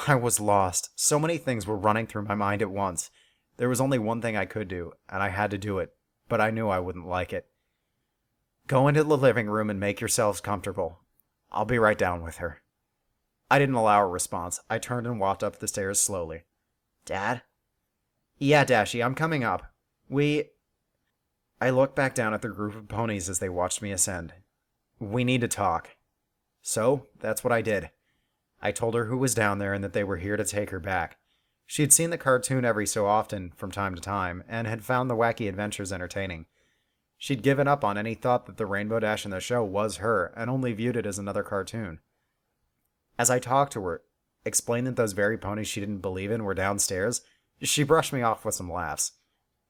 I was lost. So many things were running through my mind at once. There was only one thing I could do, and I had to do it. but I knew I wouldn't like it. Go into the living room and make yourselves comfortable. I'll be right down with her. I didn't allow a response. I turned and walked up the stairs slowly. Dad? Yeah, Dashie, I'm coming up. I looked back down at the group of ponies as they watched me ascend. We need to talk. So, that's what I did. I told her who was down there and that they were here to take her back. She had seen the cartoon every so often, from time to time, and had found the wacky adventures entertaining. She'd given up on any thought that the Rainbow Dash in the show was her, and only viewed it as another cartoon. As I talked to her, explained that those very ponies she didn't believe in were downstairs, she brushed me off with some laughs.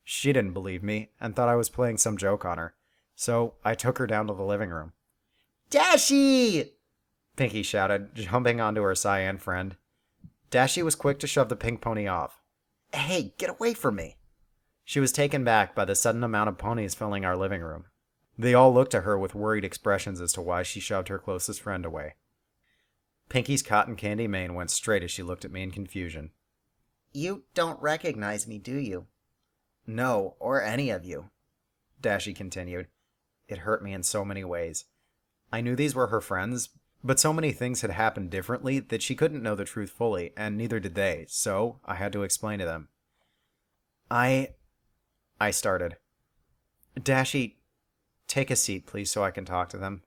She didn't believe me, and thought I was playing some joke on her, so I took her down to the living room. Dashie! Pinky shouted, jumping onto her cyan friend. Dashie was quick to shove the pink pony off. Hey, get away from me! She was taken back by the sudden amount of ponies filling our living room. They all looked at her with worried expressions as to why she shoved her closest friend away. Pinky's cotton candy mane went straight as she looked at me in confusion. You don't recognize me, do you? No, or any of you, Dashie continued. It hurt me in so many ways. I knew these were her friends, but so many things had happened differently that she couldn't know the truth fully, and neither did they, so I had to explain to them. I started. Dashie, take a seat, please, so I can talk to them.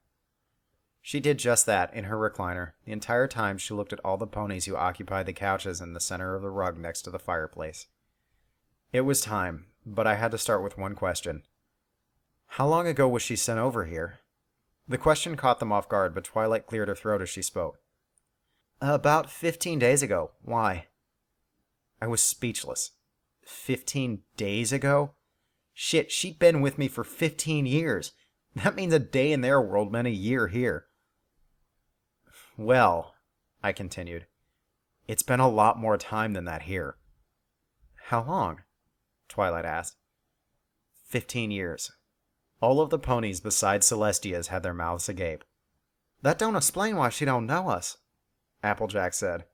She did just that in her recliner. The entire time she looked at all the ponies who occupied the couches in the center of the rug next to the fireplace. It was time, but I had to start with one question. How long ago was she sent over here? The question caught them off guard, but Twilight cleared her throat as she spoke. About 15 days ago. Why? I was speechless. 15 days ago? Shit, she'd been with me for 15 years. That means a day in their world meant a year here. Well, I continued, it's been a lot more time than that here. How long? Twilight asked. 15 years. All of the ponies besides Celestia's had their mouths agape. That don't explain why she don't know us, Applejack said.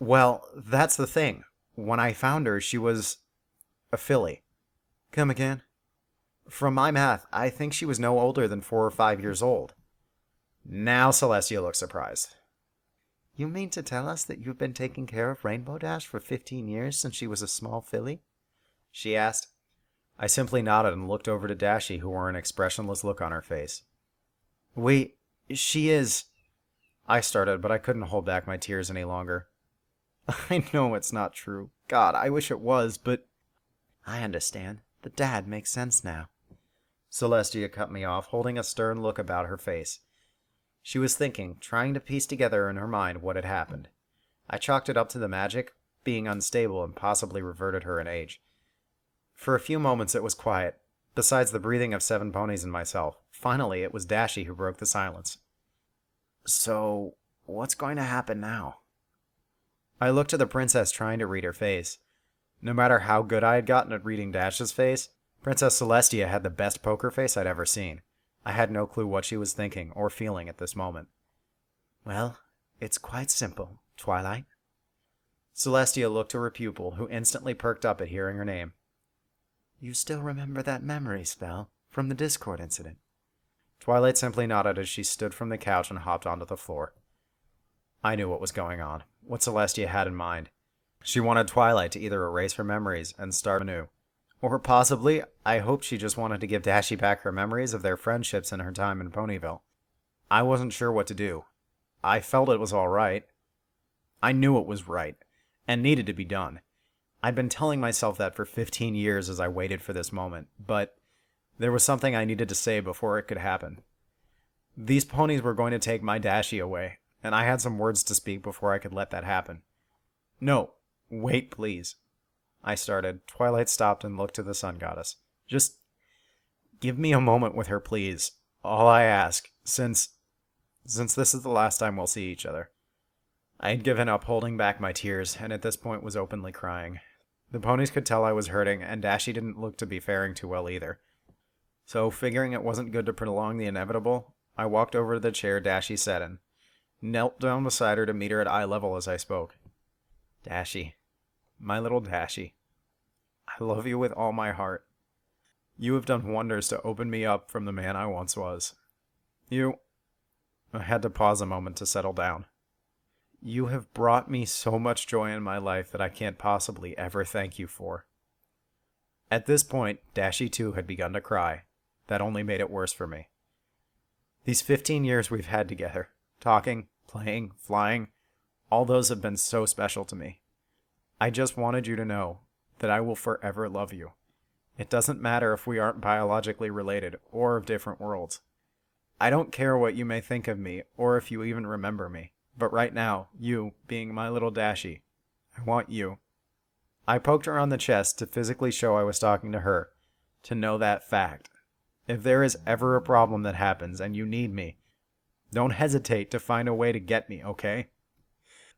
Well, that's the thing. When I found her, she was a filly. Come again? From my math, I think she was no older than 4 or 5 years old. Now Celestia looked surprised. You mean to tell us that you've been taking care of Rainbow Dash for 15 years since she was a small filly? She asked. I simply nodded and looked over to Dashie, who wore an expressionless look on her face. She is... I started, but I couldn't hold back my tears any longer. I know it's not true. God, I wish it was, but... I understand. The dad makes sense now. Celestia cut me off, holding a stern look about her face. She was thinking, trying to piece together in her mind what had happened. I chalked it up to the magic, being unstable and possibly reverted her in age. For a few moments it was quiet, besides the breathing of 7 ponies and myself. Finally, it was Dashie who broke the silence. So, what's going to happen now? I looked at the princess, trying to read her face. No matter how good I had gotten at reading Dash's face, Princess Celestia had the best poker face I'd ever seen. I had no clue what she was thinking or feeling at this moment. Well, it's quite simple, Twilight. Celestia looked to her pupil, who instantly perked up at hearing her name. You still remember that memory spell from the Discord incident? Twilight simply nodded as she stood from the couch and hopped onto the floor. I knew what was going on, what Celestia had in mind. She wanted Twilight to either erase her memories and start anew. Or possibly, I hoped she just wanted to give Dashie back her memories of their friendships and her time in Ponyville. I wasn't sure what to do. I felt it was all right. I knew it was right, and needed to be done. I'd been telling myself that for 15 years as I waited for this moment, but there was something I needed to say before it could happen. These ponies were going to take my Dashie away, and I had some words to speak before I could let that happen. No, wait, please. I started. Twilight stopped and looked to the sun goddess. Just give me a moment with her, please. All I ask, since this is the last time we'll see each other. I had given up holding back my tears, and at this point was openly crying. The ponies could tell I was hurting, and Dashie didn't look to be faring too well either. So, figuring it wasn't good to prolong the inevitable, I walked over to the chair Dashie sat in, knelt down beside her to meet her at eye level as I spoke. Dashie, my little Dashie, I love you with all my heart. You have done wonders to open me up from the man I once was. I had to pause a moment to settle down. You have brought me so much joy in my life that I can't possibly ever thank you for. At this point, Dashie too had begun to cry. That only made it worse for me. These 15 years we've had together, talking, playing, flying, all those have been so special to me. I just wanted you to know that I will forever love you. It doesn't matter if we aren't biologically related or of different worlds. I don't care what you may think of me or if you even remember me, but right now, you, being my little Dashie, I want you. I poked her on the chest to physically show I was talking to her, to know that fact. If there is ever a problem that happens and you need me, don't hesitate to find a way to get me, okay?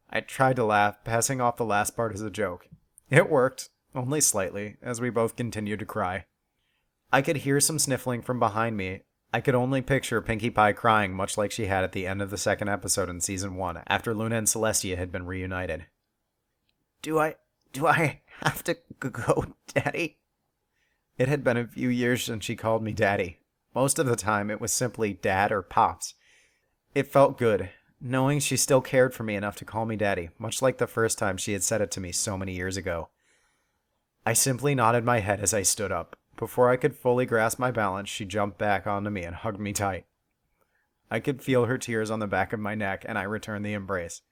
I tried to laugh, passing off the last part as a joke. It worked, only slightly, as we both continued to cry. I could hear some sniffling from behind me. I could only picture Pinkie Pie crying much like she had at the end of the second episode in Season 1, after Luna and Celestia had been reunited. Do I have to go, Daddy? It had been a few years since she called me Daddy. Most of the time, it was simply Dad or Pops. It felt good, knowing she still cared for me enough to call me Daddy, much like the first time she had said it to me so many years ago. I simply nodded my head as I stood up. Before I could fully grasp my balance, she jumped back onto me and hugged me tight. I could feel her tears on the back of my neck, and I returned the embrace.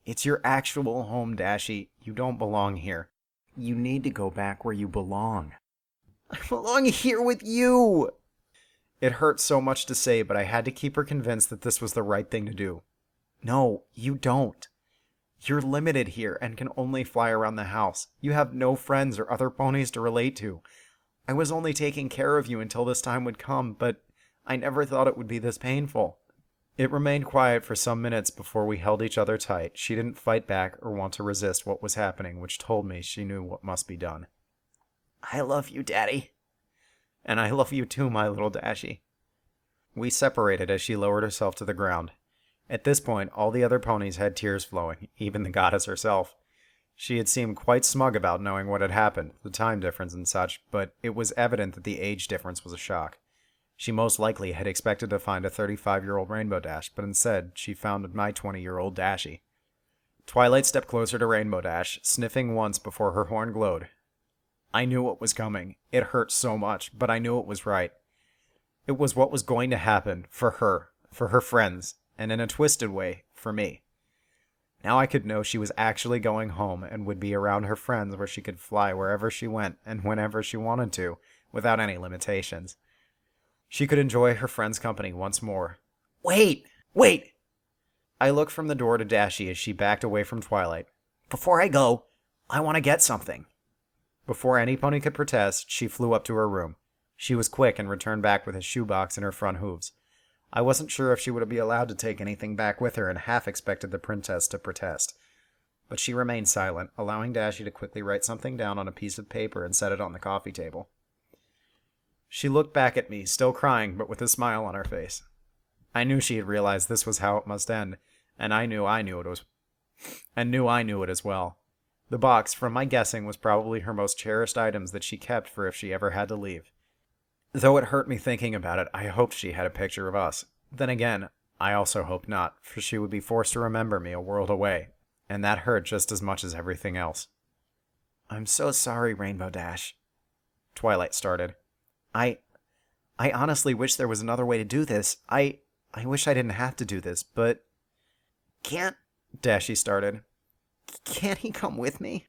It's your actual home, Dashie. You don't belong here. You need to go back where you belong. I belong here with you! It hurt so much to say, but I had to keep her convinced that this was the right thing to do. No, you don't. You're limited here and can only fly around the house. You have no friends or other ponies to relate to. I was only taking care of you until this time would come, but I never thought it would be this painful. It remained quiet for some minutes before we held each other tight. She didn't fight back or want to resist what was happening, which told me she knew what must be done. I love you, Daddy. And I love you too, my little Dashie. We separated as she lowered herself to the ground. At this point, all the other ponies had tears flowing, even the goddess herself. She had seemed quite smug about knowing what had happened, the time difference and such, but it was evident that the age difference was a shock. She most likely had expected to find a 35-year-old Rainbow Dash, but instead, she found my 20-year-old Dashie. Twilight stepped closer to Rainbow Dash, sniffing once before her horn glowed. I knew what was coming. It hurt so much, but I knew it was right. It was what was going to happen for her friends, and in a twisted way, for me. Now I could know she was actually going home and would be around her friends where she could fly wherever she went and whenever she wanted to, without any limitations. She could enjoy her friends' company once more. Wait! I looked from the door to Dashie as she backed away from Twilight. Before I go, I want to get something. Before any pony could protest, she flew up to her room. She was quick and returned back with a shoebox and her front hooves. I wasn't sure if she would be allowed to take anything back with her and half expected the princess to protest. But she remained silent, allowing Dashie to quickly write something down on a piece of paper and set it on the coffee table. She looked back at me, still crying, but with a smile on her face. I knew she had realized this was how it must end, and I knew it as well. The box, from my guessing, was probably her most cherished items that she kept for if she ever had to leave. Though it hurt me thinking about it, I hoped she had a picture of us. Then again, I also hoped not, for she would be forced to remember me a world away, and that hurt just as much as everything else. I'm so sorry, Rainbow Dash. Twilight started. I honestly wish there was another way to do this. I wish I didn't have to do this, but... Can't... Dashie started. Can't he come with me?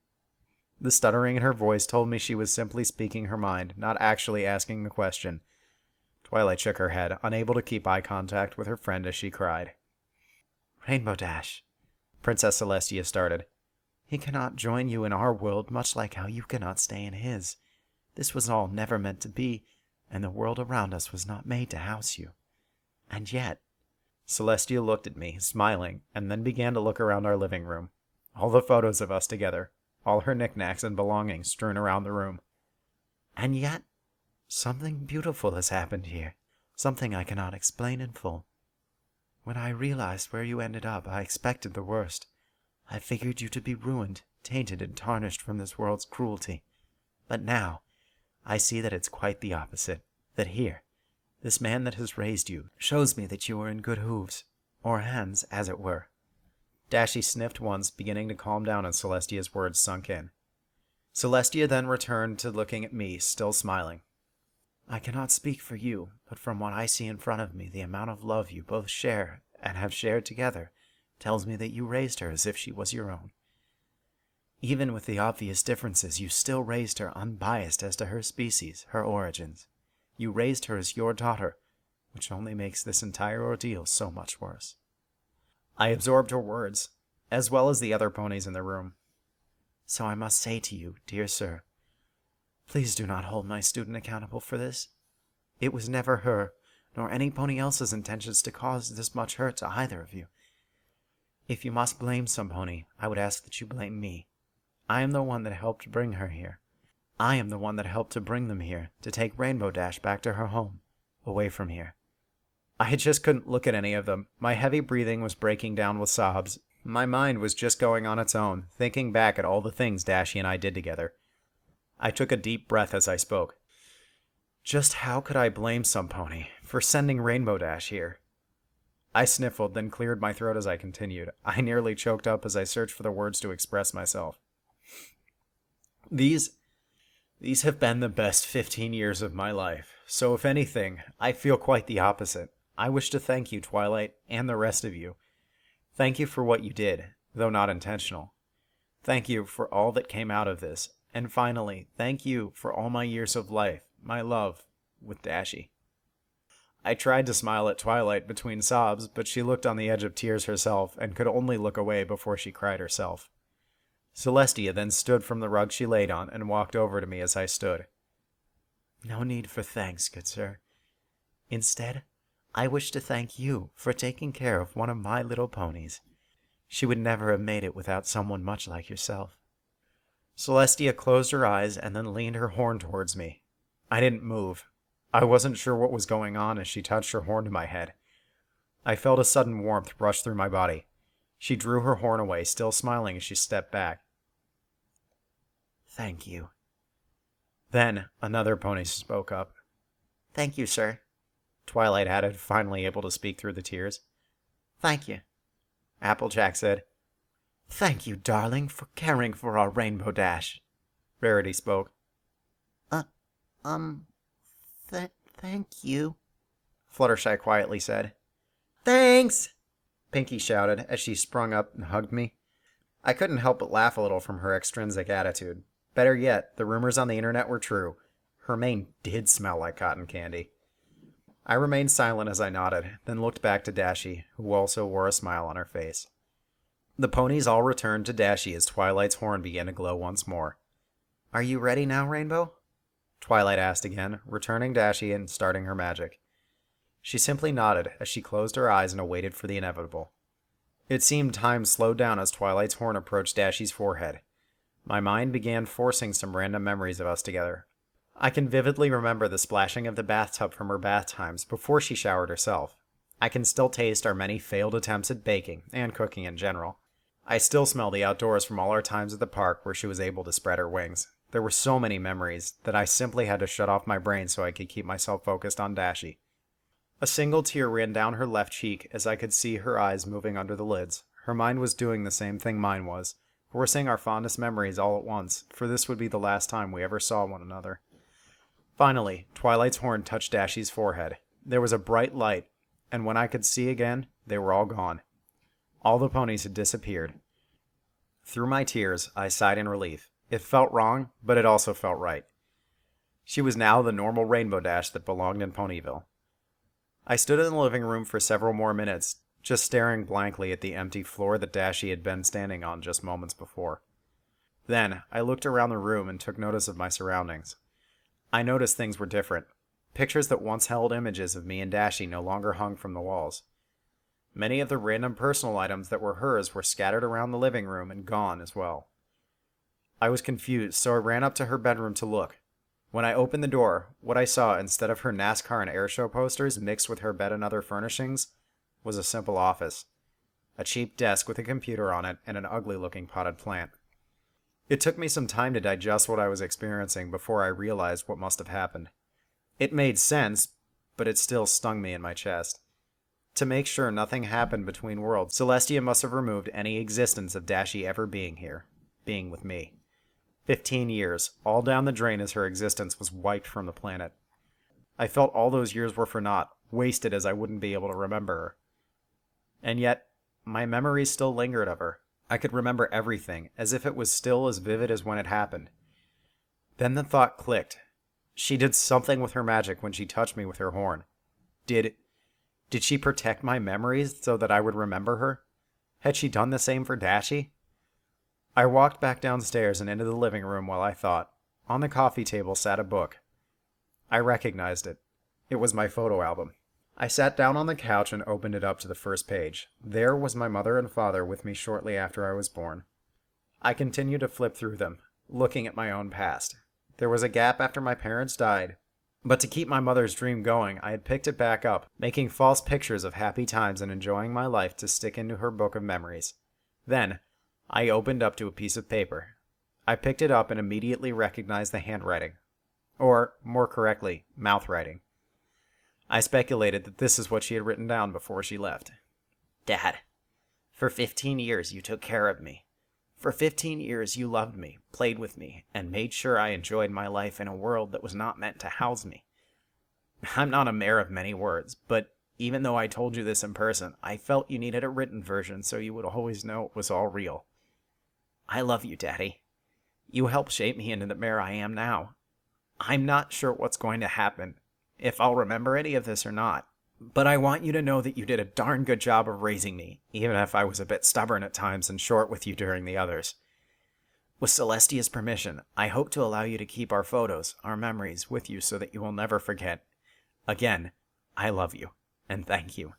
The stuttering in her voice told me she was simply speaking her mind, not actually asking the question. Twilight shook her head, unable to keep eye contact with her friend as she cried. Rainbow Dash, Princess Celestia started. He cannot join you in our world, much like how you cannot stay in his. This was all never meant to be, and the world around us was not made to house you. And yet... Celestia looked at me, smiling, and then began to look around our living room. All the photos of us together. All her knickknacks and belongings strewn around the room. And yet, something beautiful has happened here. Something I cannot explain in full. When I realized where you ended up, I expected the worst. I figured you to be ruined, tainted, and tarnished from this world's cruelty. But now, I see that it's quite the opposite. That here, this man that has raised you shows me that you are in good hooves, or hands, as it were." Dashie sniffed once, beginning to calm down as Celestia's words sunk in. Celestia then returned to looking at me, still smiling. "I cannot speak for you, but from what I see in front of me, the amount of love you both share and have shared together tells me that you raised her as if she was your own. Even with the obvious differences, you still raised her unbiased as to her species, her origins. You raised her as your daughter, which only makes this entire ordeal so much worse." I absorbed her words, as well as the other ponies in the room. "So I must say to you, dear sir, please do not hold my student accountable for this. It was never her, nor any pony else's intentions to cause this much hurt to either of you. If you must blame some pony, I would ask that you blame me. I am the one that helped bring her here. I am the one that helped to bring them here, to take Rainbow Dash back to her home, away from here." I just couldn't look at any of them. My heavy breathing was breaking down with sobs. My mind was just going on its own, thinking back at all the things Dashie and I did together. I took a deep breath as I spoke. Just how could I blame some pony for sending Rainbow Dash here? I sniffled, then cleared my throat as I continued. I nearly choked up as I searched for the words to express myself. These have been the best 15 years of my life, so if anything, I feel quite the opposite. I wish to thank you, Twilight, and the rest of you. Thank you for what you did, though not intentional. Thank you for all that came out of this. And finally, thank you for all my years of life, my love, with Dashie. I tried to smile at Twilight between sobs, but she looked on the edge of tears herself and could only look away before she cried herself. Celestia then stood from the rug she laid on and walked over to me as I stood. "No need for thanks, good sir. Instead, I wish to thank you for taking care of one of my little ponies. She would never have made it without someone much like yourself." Celestia closed her eyes and then leaned her horn towards me. I didn't move. I wasn't sure what was going on as she touched her horn to my head. I felt a sudden warmth rush through my body. She drew her horn away, still smiling as she stepped back. "Thank you." Then another pony spoke up. "Thank you, sir," Twilight added, finally able to speak through the tears. "Thank you." Applejack said. "Thank you, darling, for caring for our Rainbow Dash." Rarity spoke. Thank you," Fluttershy quietly said. "Thanks!" Pinkie shouted as she sprung up and hugged me. I couldn't help but laugh a little from her extrinsic attitude. Better yet, the rumors on the internet were true. Her mane did smell like cotton candy. I remained silent as I nodded, then looked back to Dashie, who also wore a smile on her face. The ponies all returned to Dashie as Twilight's horn began to glow once more. "Are you ready now, Rainbow?" Twilight asked again, returning Dashie and starting her magic. She simply nodded as she closed her eyes and awaited for the inevitable. It seemed time slowed down as Twilight's horn approached Dashie's forehead. My mind began forcing some random memories of us together. I can vividly remember the splashing of the bathtub from her bath times before she showered herself. I can still taste our many failed attempts at baking, and cooking in general. I still smell the outdoors from all our times at the park where she was able to spread her wings. There were so many memories that I simply had to shut off my brain so I could keep myself focused on Dashie. A single tear ran down her left cheek as I could see her eyes moving under the lids. Her mind was doing the same thing mine was, forcing our fondest memories all at once, for this would be the last time we ever saw one another. Finally, Twilight's horn touched Dashie's forehead. There was a bright light, and when I could see again, they were all gone. All the ponies had disappeared. Through my tears, I sighed in relief. It felt wrong, but it also felt right. She was now the normal Rainbow Dash that belonged in Ponyville. I stood in the living room for several more minutes, just staring blankly at the empty floor that Dashie had been standing on just moments before. Then, I looked around the room and took notice of my surroundings. I noticed things were different. Pictures that once held images of me and Dashie no longer hung from the walls. Many of the random personal items that were hers were scattered around the living room and gone as well. I was confused, so I ran up to her bedroom to look. When I opened the door, what I saw instead of her NASCAR and airshow posters mixed with her bed and other furnishings was a simple office. A cheap desk with a computer on it and an ugly-looking potted plant. It took me some time to digest what I was experiencing before I realized what must have happened. It made sense, but it still stung me in my chest. To make sure nothing happened between worlds, Celestia must have removed any existence of Dashie ever being here, being with me. 15 years, all down the drain as her existence was wiped from the planet. I felt all those years were for naught, wasted as I wouldn't be able to remember her. And yet, my memories still lingered of her. I could remember everything, as if it was still as vivid as when it happened. Then the thought clicked. She did something with her magic when she touched me with her horn. Did she protect my memories so that I would remember her? Had she done the same for Dashie? I walked back downstairs and into the living room while I thought. On the coffee table sat a book. I recognized it. It was my photo album. I sat down on the couch and opened it up to the first page. There was my mother and father with me shortly after I was born. I continued to flip through them, looking at my own past. There was a gap after my parents died, but to keep my mother's dream going, I had picked it back up, making false pictures of happy times and enjoying my life to stick into her book of memories. Then, I opened up to a piece of paper. I picked it up and immediately recognized the handwriting. Or, more correctly, mouth writing. I speculated that this is what she had written down before she left. Dad, for 15 years you took care of me. For 15 years you loved me, played with me, and made sure I enjoyed my life in a world that was not meant to house me. I'm not a man of many words, but even though I told you this in person, I felt you needed a written version so you would always know it was all real. I love you, Daddy. You helped shape me into the mayor I am now. I'm not sure what's going to happen, if I'll remember any of this or not, but I want you to know that you did a darn good job of raising me, even if I was a bit stubborn at times and short with you during the others. With Celestia's permission, I hope to allow you to keep our photos, our memories, with you so that you will never forget. Again, I love you, and thank you.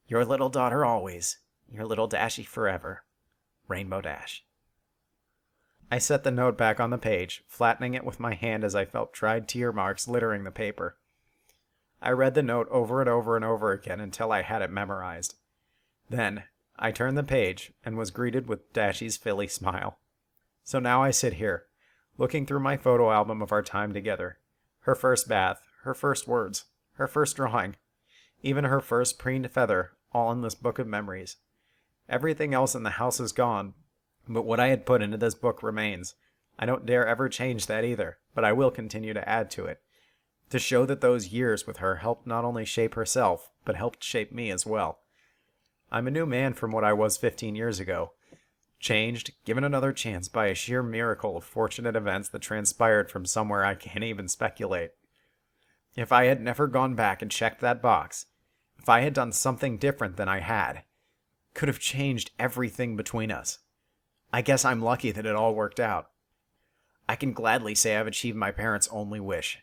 Your little daughter always, your little Dashie forever, Rainbow Dash. I set the note back on the page, flattening it with my hand as I felt dried tear marks littering the paper. I read the note over and over and over again until I had it memorized. Then, I turned the page and was greeted with Dashie's Philly smile. So now I sit here, looking through my photo album of our time together. Her first bath, her first words, her first drawing, even her first preened feather, all in this book of memories. Everything else in the house is gone, but what I had put into this book remains. I don't dare ever change that either, but I will continue to add to it, to show that those years with her helped not only shape herself, but helped shape me as well. I'm a new man from what I was 15 years ago. Changed, given another chance by a sheer miracle of fortunate events that transpired from somewhere I can't even speculate. If I had never gone back and checked that box, if I had done something different than I had, could have changed everything between us. I guess I'm lucky that it all worked out. I can gladly say I've achieved my parents' only wish.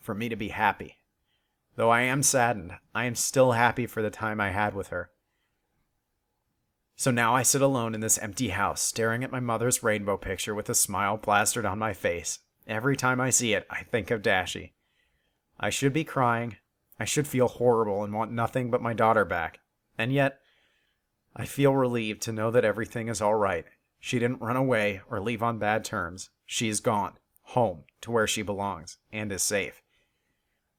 For me to be happy. Though I am saddened, I am still happy for the time I had with her. So now I sit alone in this empty house, staring at my mother's rainbow picture with a smile plastered on my face. Every time I see it, I think of Dashie. I should be crying. I should feel horrible and want nothing but my daughter back. And yet, I feel relieved to know that everything is all right. She didn't run away or leave on bad terms. She is gone, home, to where she belongs, and is safe.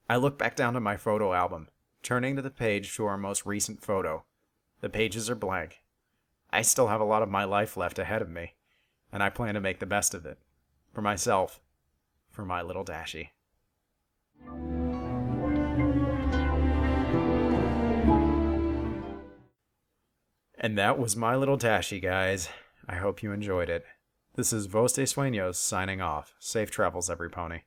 I look back down to my photo album, turning to the page to our most recent photo. The pages are blank. I still have a lot of my life left ahead of me, and I plan to make the best of it. For myself, for my little Dashie. And that was my little Dashie, guys. I hope you enjoyed it. This is Vos de Sueños signing off. Safe travels, every pony.